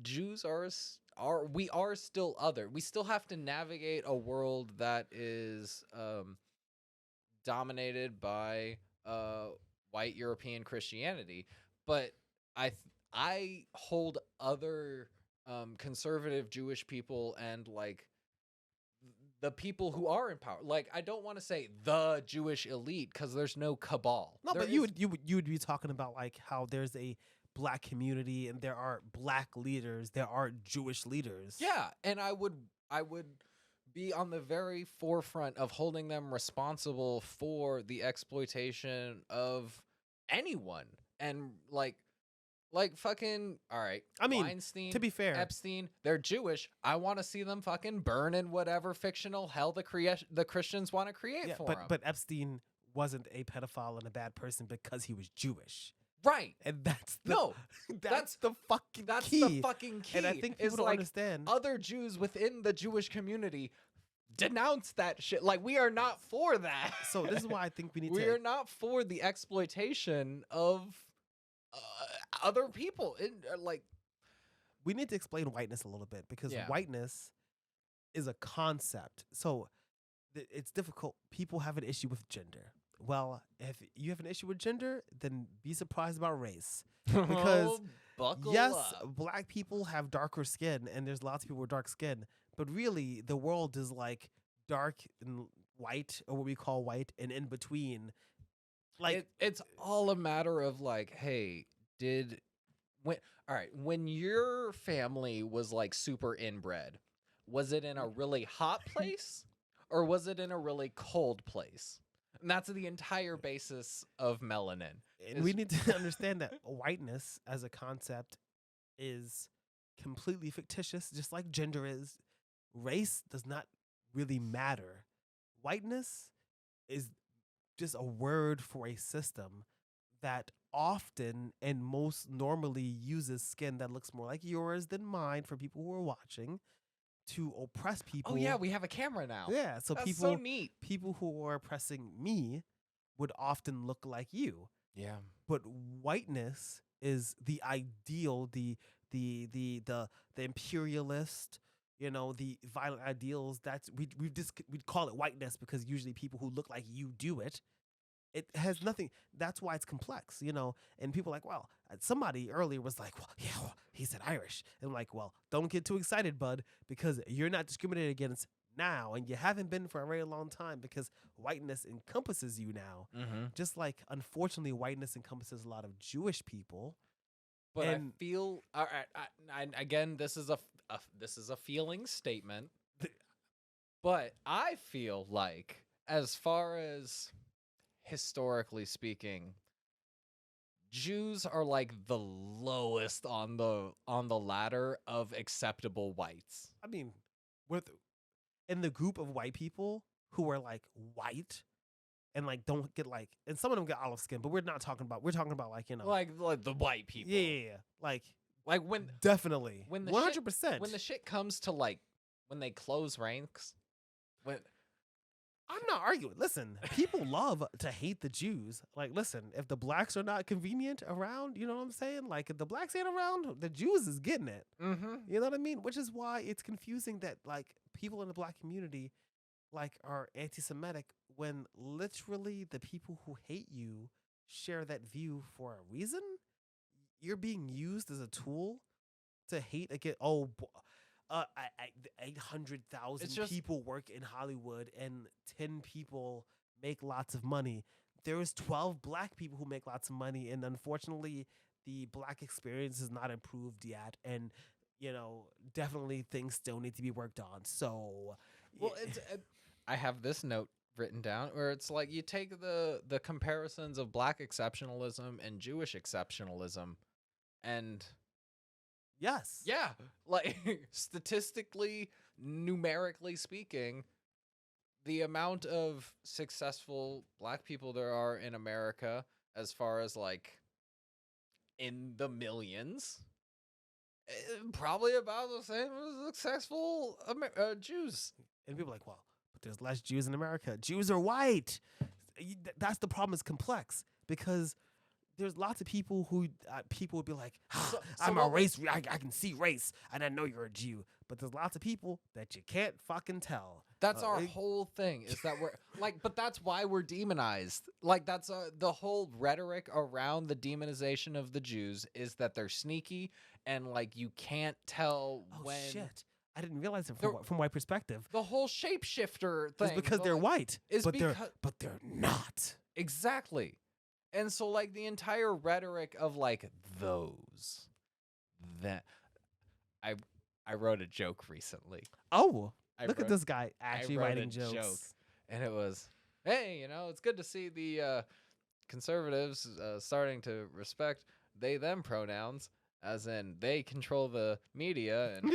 Jews are still other. We still have to navigate a world that is dominated by white European Christianity. But I hold other conservative Jewish people and like the people who are in power. Like, I don't want to say the Jewish elite because there's no cabal. No, but you would be talking about like how there's a black community and there are black leaders, there are Jewish leaders. Yeah, and I would be on the very forefront of holding them responsible for the exploitation of anyone. And like fucking, all right. I mean, Weinstein, to be fair, Epstein, they're Jewish. I want to see them fucking burn in whatever fictional hell the Christians want to create for them. But Epstein wasn't a pedophile and a bad person because he was Jewish. Right. And that's the fucking key. That's the fucking key. And I think people don't understand. Other Jews within the Jewish community denounce that shit. Like, we are not for that. So this is why I think we are not for the exploitation of other people. We need to explain whiteness a little bit, because whiteness is a concept. So it's difficult. People have an issue with gender. Well, if you have an issue with gender, then be surprised about race. Because black people have darker skin, and there's lots of people with dark skin. But really, the world is like dark and white, or what we call white, and in between. Like, it's all a matter of like, hey, when your family was like super inbred, was it in a really hot place or was it in a really cold place? And that's the entire basis of melanin. And we need to understand that whiteness as a concept is completely fictitious, just like gender is. Race does not really matter. Whiteness is just a word for a system that often and most normally uses skin that looks more like yours than mine, for people who are watching, to oppress people. Oh yeah, we have a camera now. Yeah, so that's so neat. People who are oppressing me would often look like you. Yeah. But whiteness is the ideal, the imperialist, the violent ideals. That's we'd call it whiteness because usually people who look like you do it. It has nothing. That's why it's complex, And people are like, well, somebody earlier was like, well, yeah, well, he said Irish. And I'm like, well, don't get too excited, bud, because you're not discriminated against now, and you haven't been for a very long time because whiteness encompasses you now. Mm-hmm. Just like, unfortunately, whiteness encompasses a lot of Jewish people. But I feel, all right, again, this is a feeling statement. But I feel like, as far as historically speaking, Jews are like the lowest on the ladder of acceptable whites. I mean, in the group of white people who are like white and like don't get like, and some of them get olive skin, but we're talking about like, like the white people. Yeah. Like when definitely when 100%. When the shit comes to like when they close ranks, when I'm not arguing. Listen, people love to hate the Jews. Like, listen, if the blacks are not convenient around, you know what I'm saying? Like, if the blacks ain't around, the Jews is getting it. Mm-hmm. You know what I mean? Which is why it's confusing that, like, people in the black community, like, are anti-Semitic when literally the people who hate you share that view for a reason. You're being used as a tool to hate again. 800,000 people work in Hollywood and 10 people make lots of money. There's 12 black people who make lots of money, and unfortunately the black experience is not improved yet, and definitely things still need to be worked on. So I have this note written down where it's like you take the comparisons of black exceptionalism and Jewish exceptionalism, and yes. Yeah. Like, statistically, numerically speaking, the amount of successful black people there are in America, as far as like in the millions, probably about the same as successful Jews. And people are like, well, but there's less Jews in America. Jews are white. That's the problem. Is complex because there's lots of people who people would be like, I'm a race. I can see race, and I know you're a Jew. But there's lots of people that you can't fucking tell. That's our whole thing. Is that we're like, but that's why we're demonized. Like that's the whole rhetoric around the demonization of the Jews is that they're sneaky and like you can't tell when. Shit. I didn't realize it from white perspective. The whole shapeshifter thing is because they're white, but they're not. Exactly. And so, like, the entire rhetoric of, like, that I wrote a joke recently. Oh, look at this guy actually writing jokes. And it was, hey, it's good to see the conservatives starting to respect they-them pronouns, as in they control the media, and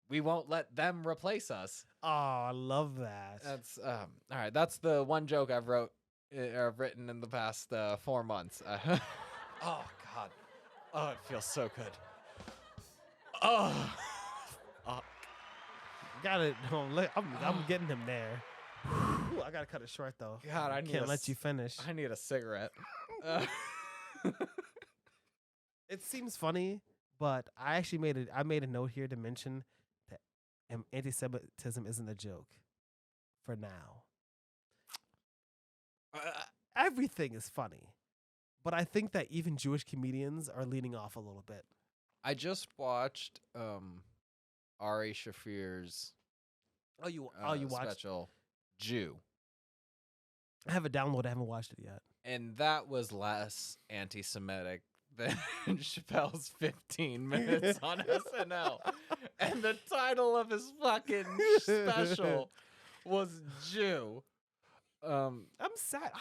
we won't let them replace us. Oh, I love that. That's, all right, that's the one joke I've written in the past 4 months. Oh God! Oh, it feels so good. Oh, got it. I'm getting him there. Ooh, I gotta cut it short though. God, I can't let you finish. I need a cigarette. It seems funny, but I actually made a note here to mention that anti-Semitism isn't a joke. For now. Everything is funny, but I think that even Jewish comedians are leaning off a little bit. I just watched Ari Shafir's you watched special Jew. I have it downloaded. I haven't watched it yet, and that was less anti-Semitic than Chappelle's 15 minutes on SNL. And the title of his fucking special was Jew. I'm sad.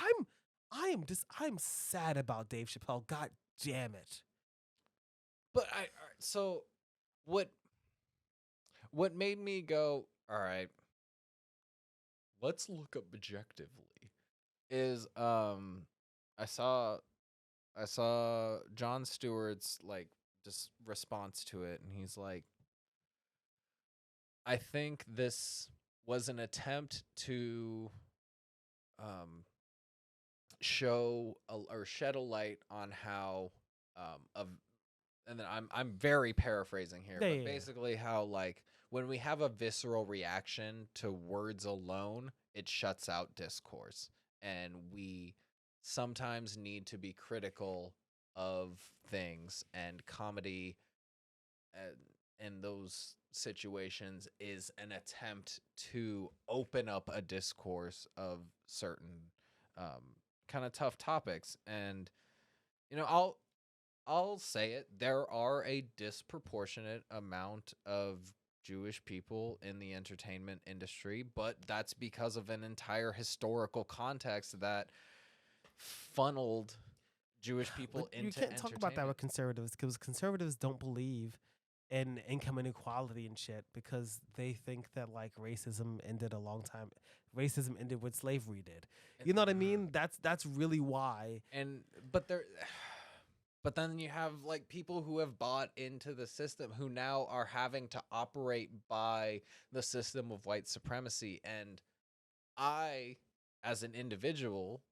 I'm sad about Dave Chappelle. God damn it. But so what made me go, all right, let's look up objectively is I saw Jon Stewart's like just response to it, and he's like, I think this was an attempt to show or shed a light on how and then I'm very paraphrasing here, but basically how like when we have a visceral reaction to words alone, it shuts out discourse, and we sometimes need to be critical of things, and comedy in those situations is an attempt to open up a discourse of certain kind of tough topics. And I'll say it, there are a disproportionate amount of Jewish people in the entertainment industry, but that's because of an entire historical context that funneled Jewish people into entertainment. You can't talk about that with conservatives, because conservatives don't believe in income inequality and shit, because they think that like racism ended a long time. Racism ended what slavery did. You know what I mean? That's really why. But then you have like people who have bought into the system, who now are having to operate by the system of white supremacy. And I, as an individual,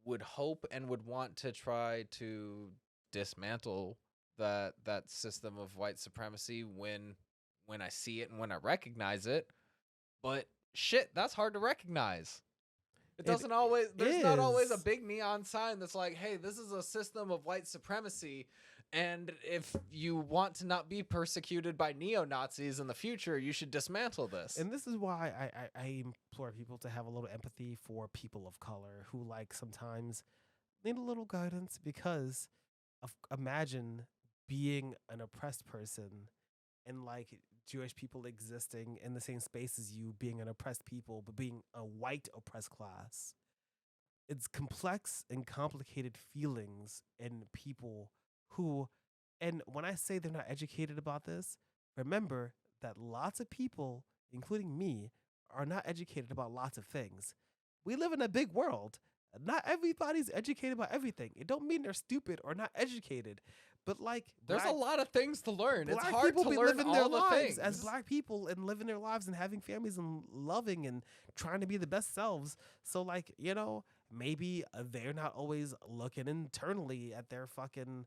would hope and would want to try to dismantle that system of white supremacy when I see it and when I recognize it. But shit, that's hard to recognize. There's not always a big neon sign that's like, hey, this is a system of white supremacy, and if you want to not be persecuted by neo-Nazis in the future, you should dismantle this. And this is why I implore people to have a little empathy for people of color who like sometimes need a little guidance, because imagine being an oppressed person and like Jewish people existing in the same space as you, being an oppressed people, but being a white oppressed class. It's complex and complicated feelings in people who, and when I say they're not educated about this, remember that lots of people, including me, are not educated about lots of things. We live in a big world. Not everybody's educated about everything. It don't mean they're stupid or not educated. But like, there's a lot of things to learn. It's Black hard to people be learn living all their the lives things as Black people and living their lives and having families and loving and trying to be the best selves. So like, maybe they're not always looking internally at their fucking,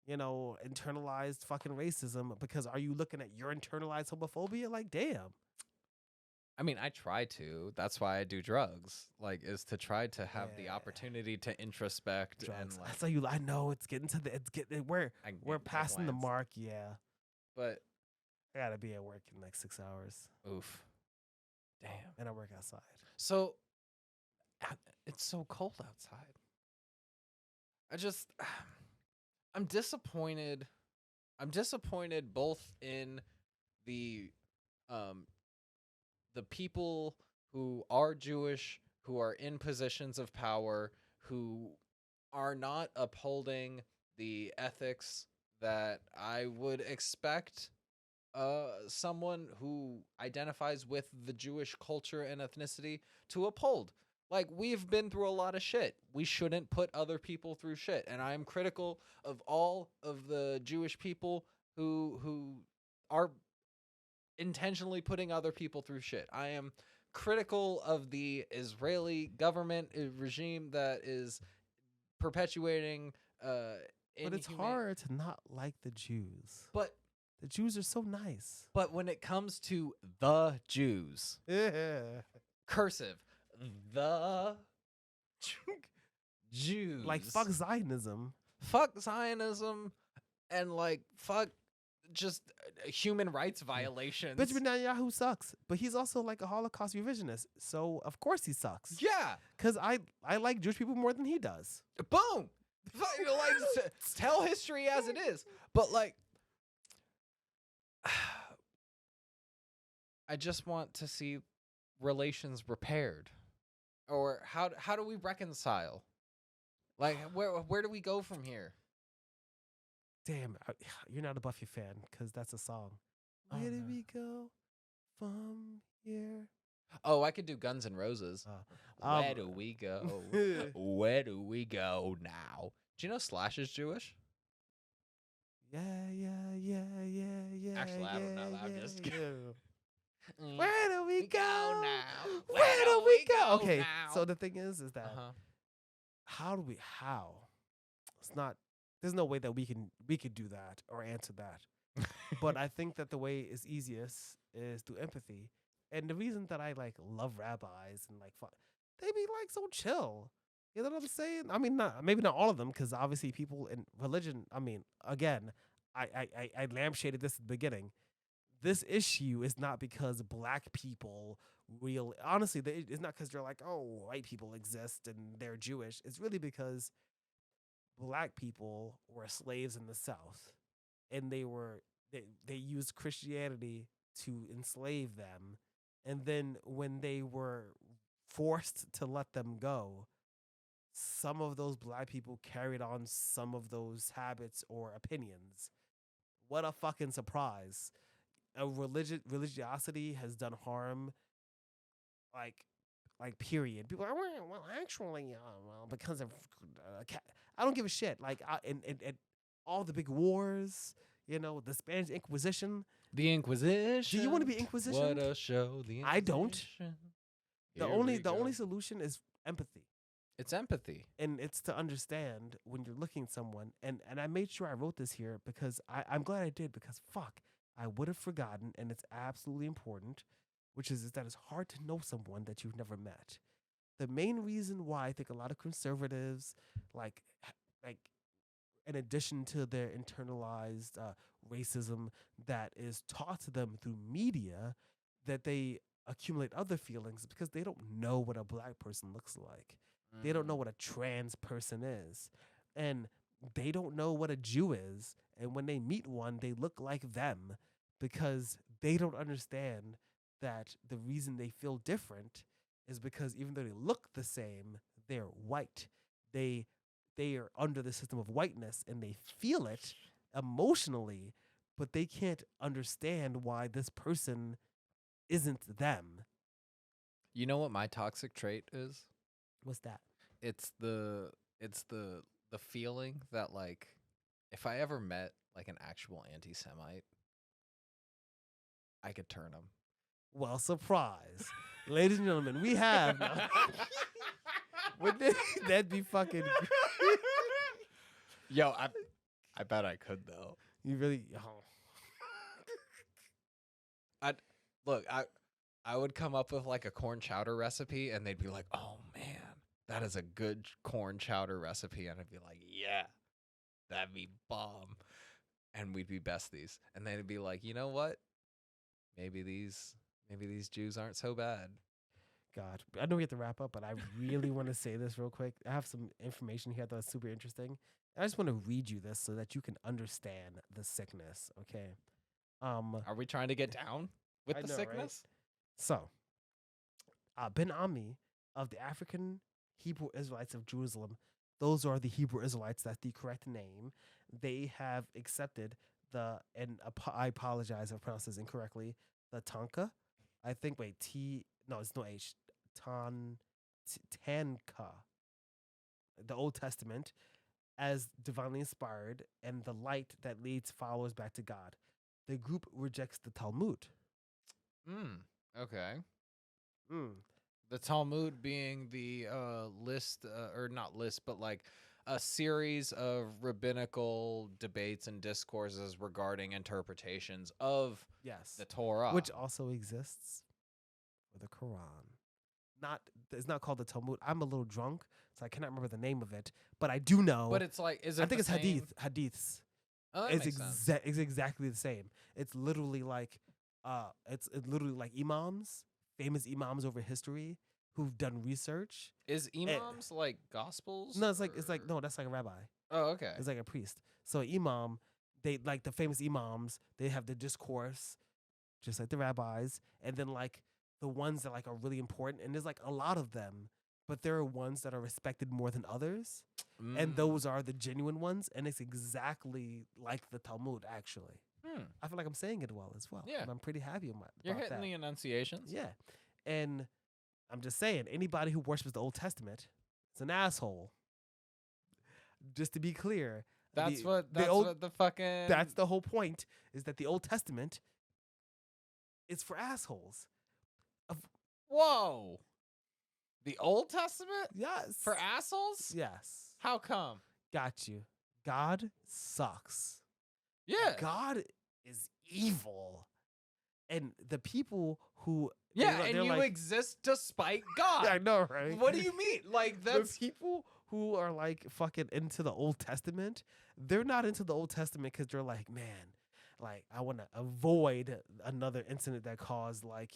internalized fucking racism, because are you looking at your internalized homophobia? Like, damn. I mean, I try to. That's why I do drugs. Like, is to try to have the opportunity to introspect. Drugs. And like, so I know it's getting to we're passing the mark. Yeah, but I gotta be at work in like 6 hours. Oof. Damn. And I work outside. So it's so cold outside. I'm disappointed. I'm disappointed both in the people who are Jewish, who are in positions of power, who are not upholding the ethics that I would expect someone who identifies with the Jewish culture and ethnicity to uphold. Like, we've been through a lot of shit. We shouldn't put other people through shit. And I am critical of all of the Jewish people who are intentionally putting other people through shit. I am critical of the Israeli government regime that is perpetuating but it's hard to not like the Jews. But the Jews are so nice. But when it comes to the Jews, cursive, the Jews, like fuck Zionism, and like fuck just human rights violations. Benjamin Netanyahu sucks, but he's also like a Holocaust revisionist, so of course he sucks. Yeah, because I like Jewish people more than he does. Boom. Like, tell history as it is. But like, I just want to see relations repaired. Or how do we reconcile? Like, where do we go from here? Damn, you're not a Buffy fan, because that's a song. Where do we go from here? Oh, I could do Guns N' Roses. Where do we go? Where do we go now? Do you know Slash is Jewish? Yeah. Actually, I don't know. I'm just kidding. Where do we go now? Where do we go? Okay, now? So the thing is that how? It's not. There's no way that we could do that or answer that. But I think that the way is easiest is through empathy. And the reason that I like love rabbis and like they be like so chill. You know what I'm saying? I mean, maybe not all of them, because obviously people in religion. I mean, again, I lampshaded this at the beginning. This issue is not because black people honestly, it's not because they're like, oh, white people exist and they're Jewish. It's really because black people were slaves in the South, and they used Christianity to enslave them, and then when they were forced to let them go, some of those black people carried on some of those habits or opinions. What a fucking surprise! A religiosity has done harm, like period. People are well, actually, well, because of I don't give a shit. Like, and all the big wars, the Spanish Inquisition. The Inquisition. Do you want to be Inquisition? What a show! The Inquisition. I don't. The only solution is empathy. It's empathy, and it's to understand when you're looking at someone. And I made sure I wrote this here because I'm glad I did, because fuck, I would have forgotten, and it's absolutely important, which is that it's hard to know someone that you've never met. The main reason why I think a lot of conservatives, like in addition to their internalized racism that is taught to them through media, that they accumulate other feelings, because they don't know what a black person looks like. They don't know what a trans person is. And they don't know what a Jew is. And when they meet one, they look like them, because they don't understand that the reason they feel different is because even though they look the same, they're white. They are under the system of whiteness, and they feel it emotionally, but they can't understand why this person isn't them. You know what my toxic trait is? What's that? It's the feeling that, like, if I ever met like an actual anti-Semite, I could turn him. Well, surprise. Ladies and gentlemen, we have wouldn't that'd be fucking Yo, I bet I could though. You really I would come up with like a corn chowder recipe, and they'd be like, "Oh man, that is a good corn chowder recipe," and I'd be like, "Yeah, that'd be bomb," and we'd be besties. And they'd be like, "You know what? Maybe these Jews aren't so bad." God, I know we have to wrap up, but I really want to say this real quick. I have some information here that's super interesting. I just want to read you this so that you can understand the sickness. Okay. Are we trying to get down with the sickness? Right? So, Ben Ami of the African Hebrew Israelites of Jerusalem, those are the Hebrew Israelites, that's the correct name. They have accepted and I apologize if I pronounce this incorrectly, the Tanka. I think, it's no H. Tanka. The Old Testament as divinely inspired and the light that leads followers back to God. The group rejects the Talmud. Okay. The Talmud being the list, or not list, but like a series of rabbinical debates and discourses regarding interpretations of the Torah, which also exists for the Quran. It's not called the Talmud. I'm a little drunk, so I cannot remember the name of it, but I do know. But it's like, I think it's hadiths. Oh, that makes sense. It's exactly the same. It's literally like it's literally like imams, famous imams over history who've done research. Is imams like gospels? No, it's like no, that's like a rabbi. Oh, okay. It's like a priest. So imam, they like the famous imams, they have the discourse, just like the rabbis, and then like the ones that like are really important, and there's like a lot of them, but there are ones that are respected more than others, and those are the genuine ones, and it's exactly like the Talmud, actually. I feel like I'm saying it well as well. Yeah. And I'm pretty happy about You're hitting that. the enunciations. Yeah. And I'm just saying, anybody who worships the Old Testament is an asshole. Just to be clear. That's the whole point, is that the Old Testament is for assholes. Whoa. The Old Testament? Yes. For assholes? Yes. How come? Got you. God sucks. Yeah. God is evil. And the people who and you like, exist despite God. I know, right? What do you mean? Like that's the people who are like fucking into the Old Testament. They're not into the Old Testament because they're like, man, like I want to avoid another incident that caused like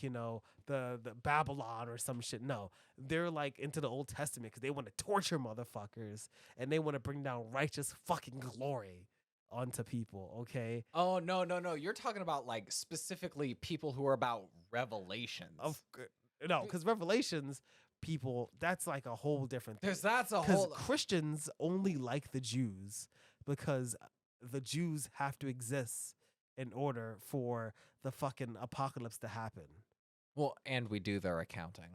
the Babylon or some shit. No, they're like into the Old Testament because they want to torture motherfuckers and they want to bring down righteous fucking glory onto people. Okay. Oh no, you're talking about like specifically people who are about Revelations. No, because Revelations people, that's like a whole different thing. That's a whole. Christians only like the Jews because the Jews have to exist in order for the fucking apocalypse to happen. Well, and we do their accounting.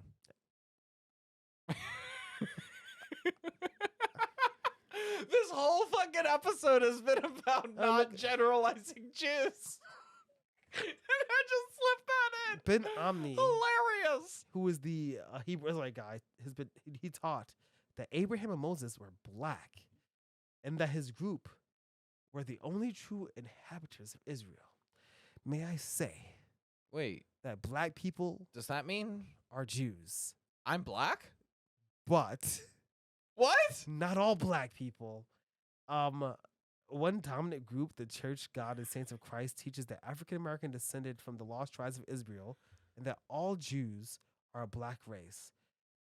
This whole fucking episode has been about not generalizing Jews. And I just slipped that in. Ben Omni, hilarious, who is the Hebrew Israelite guy, he taught that Abraham and Moses were black, and that his group were the only true inhabitants of Israel. May I say, wait, that black people does that mean are Jews? I'm black, but what? Not all black people. One dominant group, the Church God and Saints of Christ, teaches that African American descended from the lost tribes of Israel and that all Jews are a black race.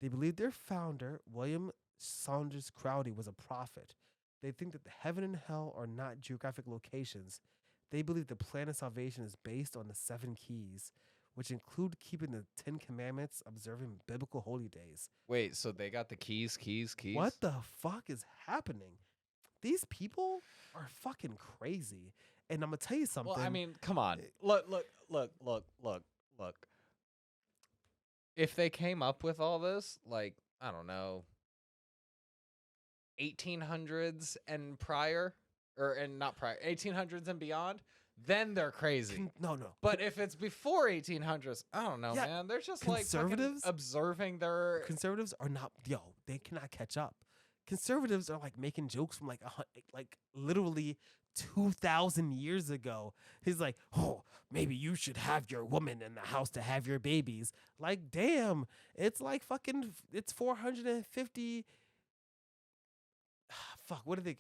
They believe their founder, William Saunders Crowdy, was a prophet. They think that the heaven and hell are not geographic locations. They believe the plan of salvation is based on the 7 keys, which include keeping the 10 commandments, observing biblical holy days. Wait, so they got the keys? What the fuck is happening? These people are fucking crazy. And I'm going to tell you something. Well, I mean, come on. Look. If they came up with all this, like, I don't know, 1800s and prior, and not prior, 1800s and beyond, then they're crazy. No. But if it's before 1800s, I don't know, man. They're just like fucking observing their... Conservatives are not, they cannot catch up. Conservatives are like making jokes from like literally 2,000 years ago. He's like, oh, maybe you should have your woman in the house to have your babies. Like, damn, it's like fucking, it's 450. Fuck, what are they?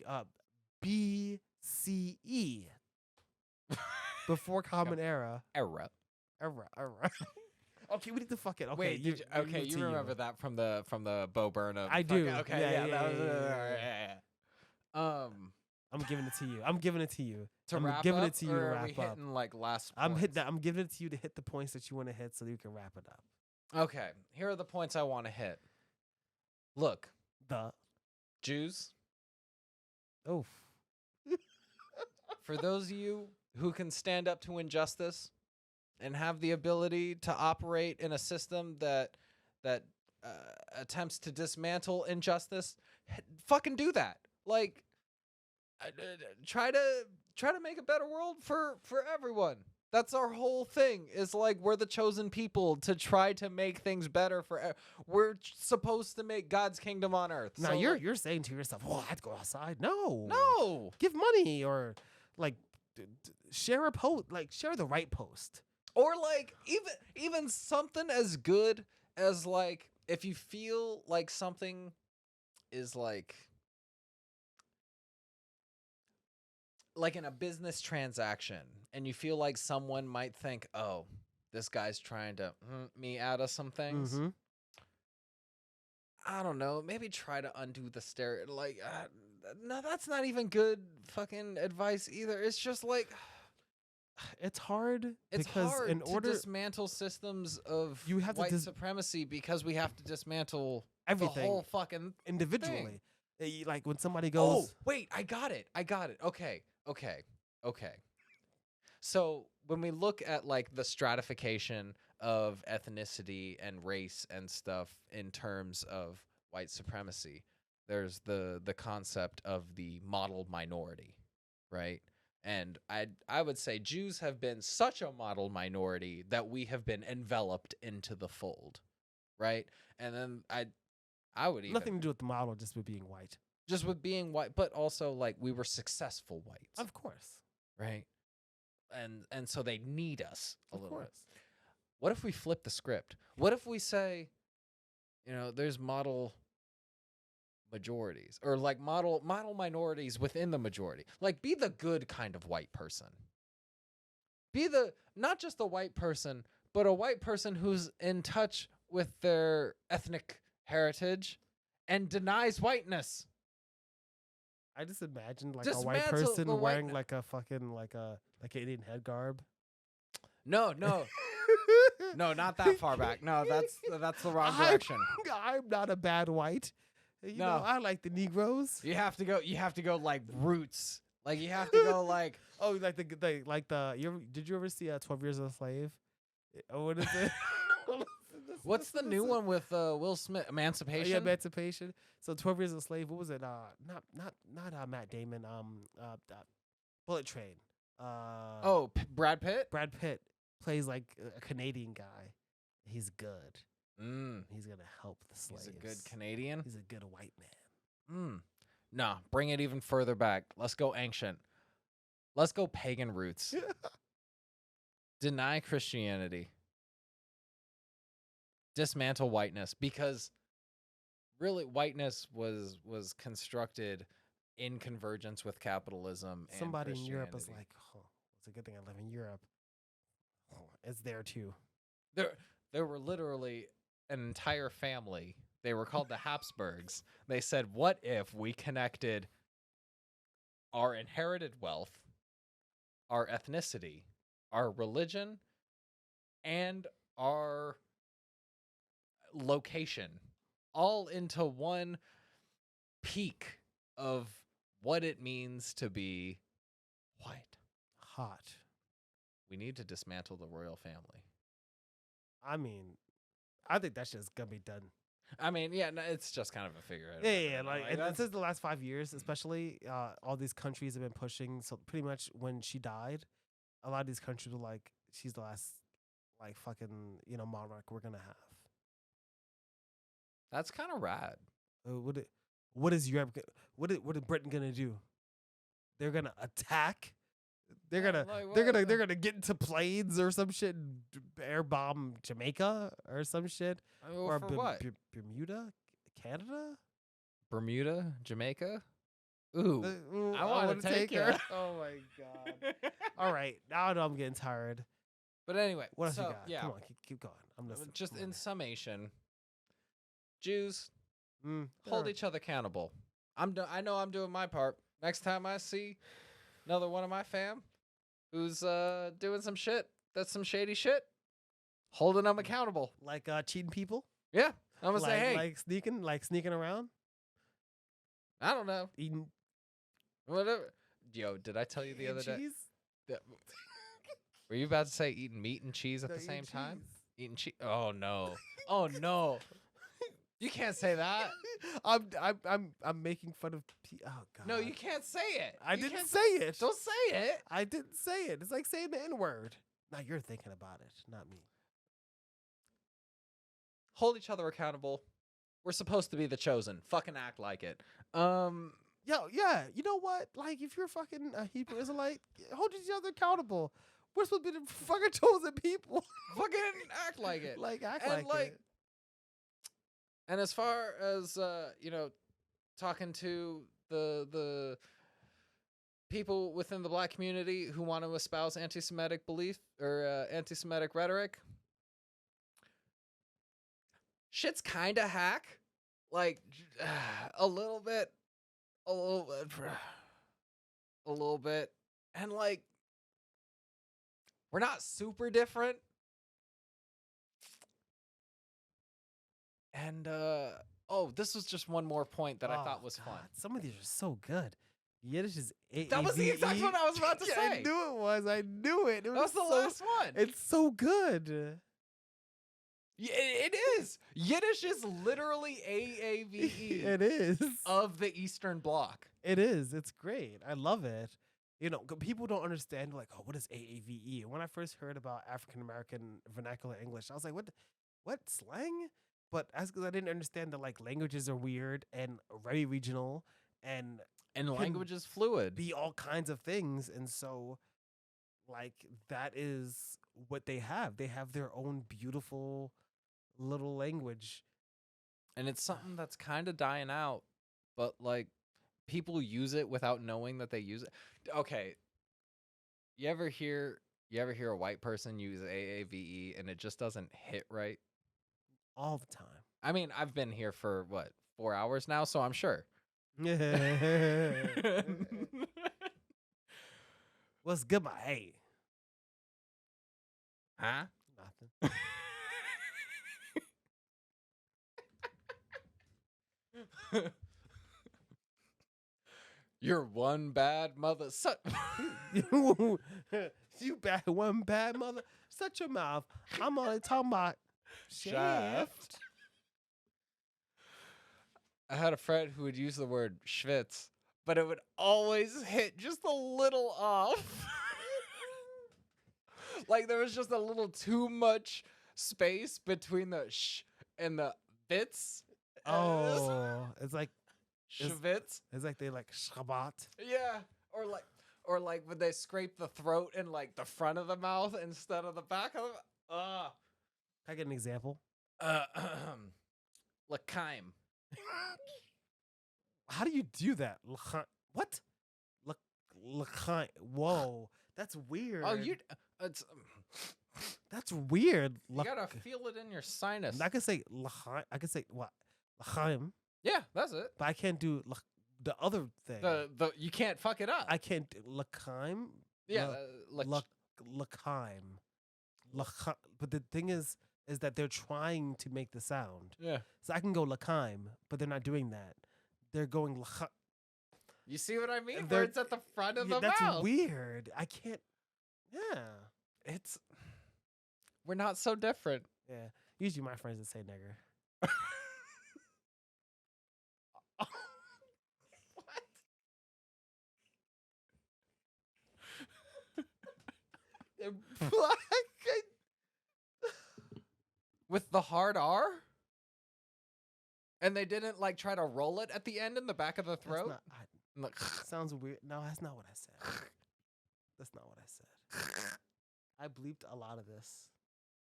BCE. Before Common Era. Era. Okay, we need to fuck it. Okay, wait, you remember that from the Bo Burnham? I do. Okay, yeah. I'm giving it to you. I'm giving it to you to wrap up, it to you or to are wrap we up. hitting like last I'm points? I'm giving it to you to hit the points that you want to hit so you can wrap it up. Okay, here are the points I want to hit. Look, the Jews. Oh, for those of you who can stand up to injustice and have the ability to operate in a system that attempts to dismantle injustice, fucking do that. Like, try to make a better world for everyone. That's our whole thing. Is like we're the chosen people to try to make things better for. We're supposed to make God's kingdom on earth. Now so you're saying to yourself, "Oh, I have to go outside." No, give money or like share a post, like share the right post, or like even something as good as like if you feel like something is like in a business transaction and you feel like someone might think, oh, this guy's trying to me out of some things. Mm-hmm. I don't know. Maybe try to undo the no, that's not even good fucking advice either. It's just like it's hard. It's because hard in to order dismantle systems of you have white to supremacy because we have to dismantle everything the whole fucking individually. Like when somebody oh goes, wait, I got it. Okay. So when we look at like the stratification of ethnicity and race and stuff in terms of white supremacy, there's the concept of the model minority, right? And I would say Jews have been such a model minority that we have been enveloped into the fold. right? And then I would even Nothing to do with the model, just with being white. just with being white, but also like we were successful whites, Of course. right? And so they need us a Of little bit. course. What if we flip the script? What if we say, there's model majorities or like model minorities within the majority? Like, be the good kind of white person. Be not just a white person, but a white person who's in touch with their ethnic heritage and denies whiteness. I just imagined like a Dismantle white person the wearing white- like a fucking like an Indian head garb. No, no, not that far back. No, that's the wrong direction. I'm not a bad white. You know, I like the Negroes. You have to go like roots. Like you have to go like like did you ever see 12 Years a Slave? What is it? What's the new one with Will Smith? Emancipation. Yeah, Emancipation. So 12 Years a Slave. What was it? Not Matt Damon. Bullet Train. Brad Pitt. Brad Pitt plays like a Canadian guy. He's good. He's gonna help the slaves. He's a good Canadian. He's a good white man. Nah, bring it even further back. Let's go ancient. Let's go pagan roots. Deny Christianity. Dismantle whiteness, because really whiteness was constructed in convergence with capitalism. Somebody and in Europe is Christianity. like, oh, it's a good thing I live in Europe. Oh, it's there too. There were literally an entire family. They were called the Habsburgs. They said, what if we connected our inherited wealth, our ethnicity, our religion, and our location all into one peak of what it means to be white? Hot. We need to dismantle the royal family. I mean, I think that's just gonna be done. I mean, yeah, no, it's just kind of a figurehead. Yeah. And since the last 5 years, especially, all these countries have been pushing. So pretty much when she died, a lot of these countries were like, she's the last, like, fucking, monarch we're gonna have. That's kind of rad. What is Europe? What is Britain gonna do? They're gonna attack. They're gonna get into planes or some shit, and air bomb Jamaica or some shit, or for what? Bermuda, Canada, Bermuda, Jamaica. Ooh, I want to take her. her. Oh my god! All right, now I know I'm getting tired. But anyway, What else you so, got? yeah, Come on, keep going. I'm listening. just in summation, Jews hold alright. each other accountable. I know I'm doing my part. Next time I see another one of my fam who's doing some shit, that's some shady shit, holding them accountable. Like cheating people. Yeah, I'm gonna say, hey, like sneaking around, I don't know, eating whatever. Yo, did I tell you the other day? cheese? Were you about to say eating meat and cheese at No, the eating same time? cheese. Eating cheese? Oh no! Oh no! You can't say that. I'm making fun of. Oh god. No, you can't say it. I You didn't can't say it. Don't say it. I didn't say it. It's like saying the N-word. Now you're thinking about it, not me. Hold each other accountable. We're supposed to be the chosen. Fucking act like it. Yeah. You know what? Like, if you're fucking a Hebrew Israelite, hold each other accountable. We're supposed to be the fucking chosen people. Fucking act like it. act And, like it. And as far as talking to the people within the black community who want to espouse anti-Semitic belief or anti-Semitic rhetoric, shit's kind of hack. Like a little bit, and like we're not super different. And this was just one more point that I thought was fun. Some of these are so good. Yiddish is A-A-V-E. That was the exact one I was about to say. I knew it was. I knew it. That was the last one. It's so good. It is. Yiddish is literally AAVE. It is. Of the Eastern Bloc. It is. It's great. I love it. People don't understand, like, oh, what is AAVE? And when I first heard about African American vernacular English, I was like, what slang? but that's because I didn't understand that like languages are weird and very regional and language is fluid. Be all kinds of things, and so like that is what they have. They have their own beautiful little language, and it's something that's kind of dying out, but like people use it without knowing that they use it. Okay, you ever hear a white person use AAVE and it just doesn't hit right? All the time. I mean, I've been here for what, 4 hours now, so I'm sure. What's good, my hey? Huh? Nothing. You're one bad mother. You bad one bad mother. Shut your mouth. I'm only talking about shaft. I had a friend who would use the word schwitz, but it would always hit just a little off. Like there was just a little too much space between the sh and the bits. Oh, it's like schwitz. It's like they like Shabbat. Yeah, or like when they scrape the throat in like the front of the mouth instead of the back of the. Can I get an example? L'chaim. How do you do that? What? L'chaim. Whoa, that's weird. Oh, it's. That's weird. You gotta feel it in your sinus. I can say l'chaim. I can say what? L'chaim. Yeah, that's it. But I can't do the other thing. The you can't fuck it up. I can't do l'chaim. Yeah, l'chaim. But the thing is that they're trying to make the sound. Yeah. So I can go l'chaim, but they're not doing that. They're going l'chaim. You see what I mean? Where it's at the front of the that's mouth. That's weird. I can't. Yeah. We're not so different. Yeah. Usually my friends would say nigger. Black with the hard R, and they didn't like try to roll it at the end in the back of the throat. Sounds weird. No, that's not what I said. That's not what I said. I bleeped a lot of this.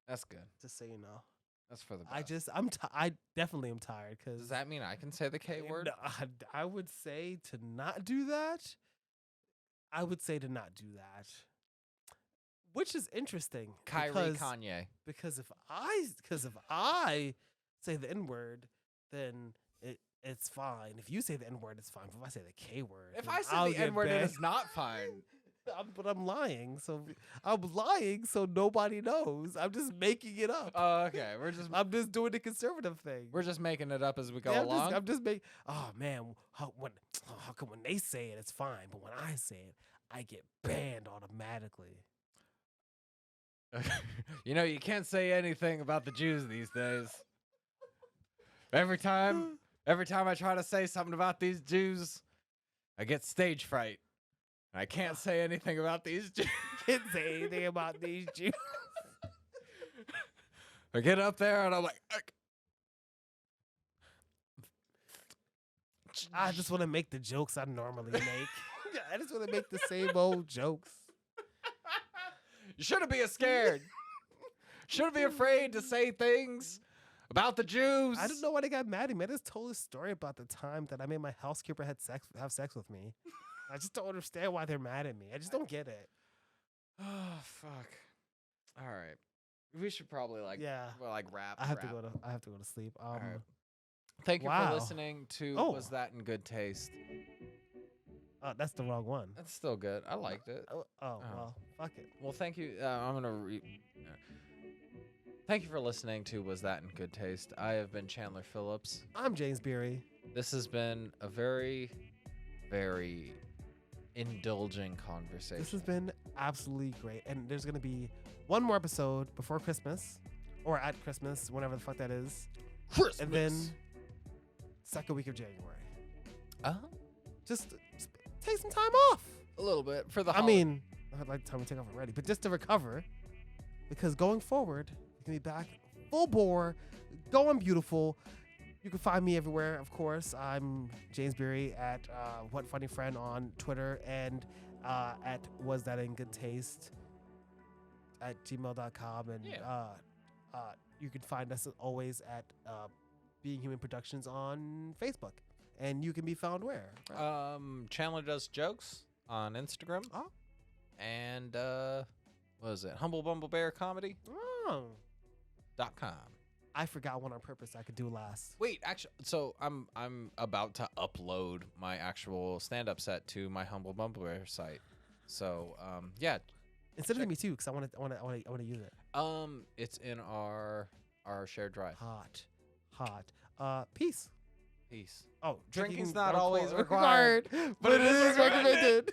That's good. Just so you know. That's for the best. I definitely am tired. Cause does that mean I can say the K word? I would say to not do that. I would say to not do that. Which is interesting. Kanye. Because if I say the N-word, then it's fine. If you say the N-word, it's fine. But if I say the K word, if I say the N-word, it is not fine. But I'm lying. So I'm lying so nobody knows. I'm just making it up. Oh, okay. I'm just doing the conservative thing. We're just making it up as we go along. I'm just making. Oh man, how come when they say it, it's fine, but when I say it, I get banned automatically. You know, you can't say anything about the Jews these days. Every time I try to say something about these Jews, I get stage fright. I can't say anything about these Jews. Can't say anything about these Jews. I get up there and I'm like, I just want to make the jokes I normally make. I just want to make the same old jokes. You shouldn't be scared. Shouldn't be afraid to say things about the Jews. I don't know why they got mad at me. I just told a story about the time that I made my housekeeper have sex with me. I just don't understand why they're mad at me. I just don't get it. Oh fuck! All right, we should probably wrap. I have to go to sleep. All right. Thank you for listening to Was That in Good Taste? That's the wrong one. That's still good. I liked it. Well, fuck it. Well, thank you. I'm gonna Thank you for listening to Was That in Good Taste? I have been Chandler Phillips. I'm James Beery. This has been a very, very indulging conversation. This has been absolutely great. And there's going to be one more episode before Christmas or at Christmas, whenever the fuck that is. Christmas. And then second week of January. Just take some time off. A little bit for the holiday. I mean, I'd like time to take off already, but just to recover. Because going forward, we're going to be back full bore, go on beautiful. You can find me everywhere, of course. I'm James Beery at What Funny Friend on Twitter and at Was That in Good Taste at gmail.com. And you can find us always at Being Human Productions on Facebook. And you can be found where? Chandler Does Jokes on Instagram. Oh. And what is it? Humble Bumble Bear Comedy. .com. I forgot one on purpose I could do last. Wait, actually, so I'm about to upload my actual stand-up set to my Humble Bumble Bear site. So yeah, and send it to me too, because I want to use it. It's in our shared drive. Hot. Peace. Peace. Oh, drinking's not always required, but it is recommended.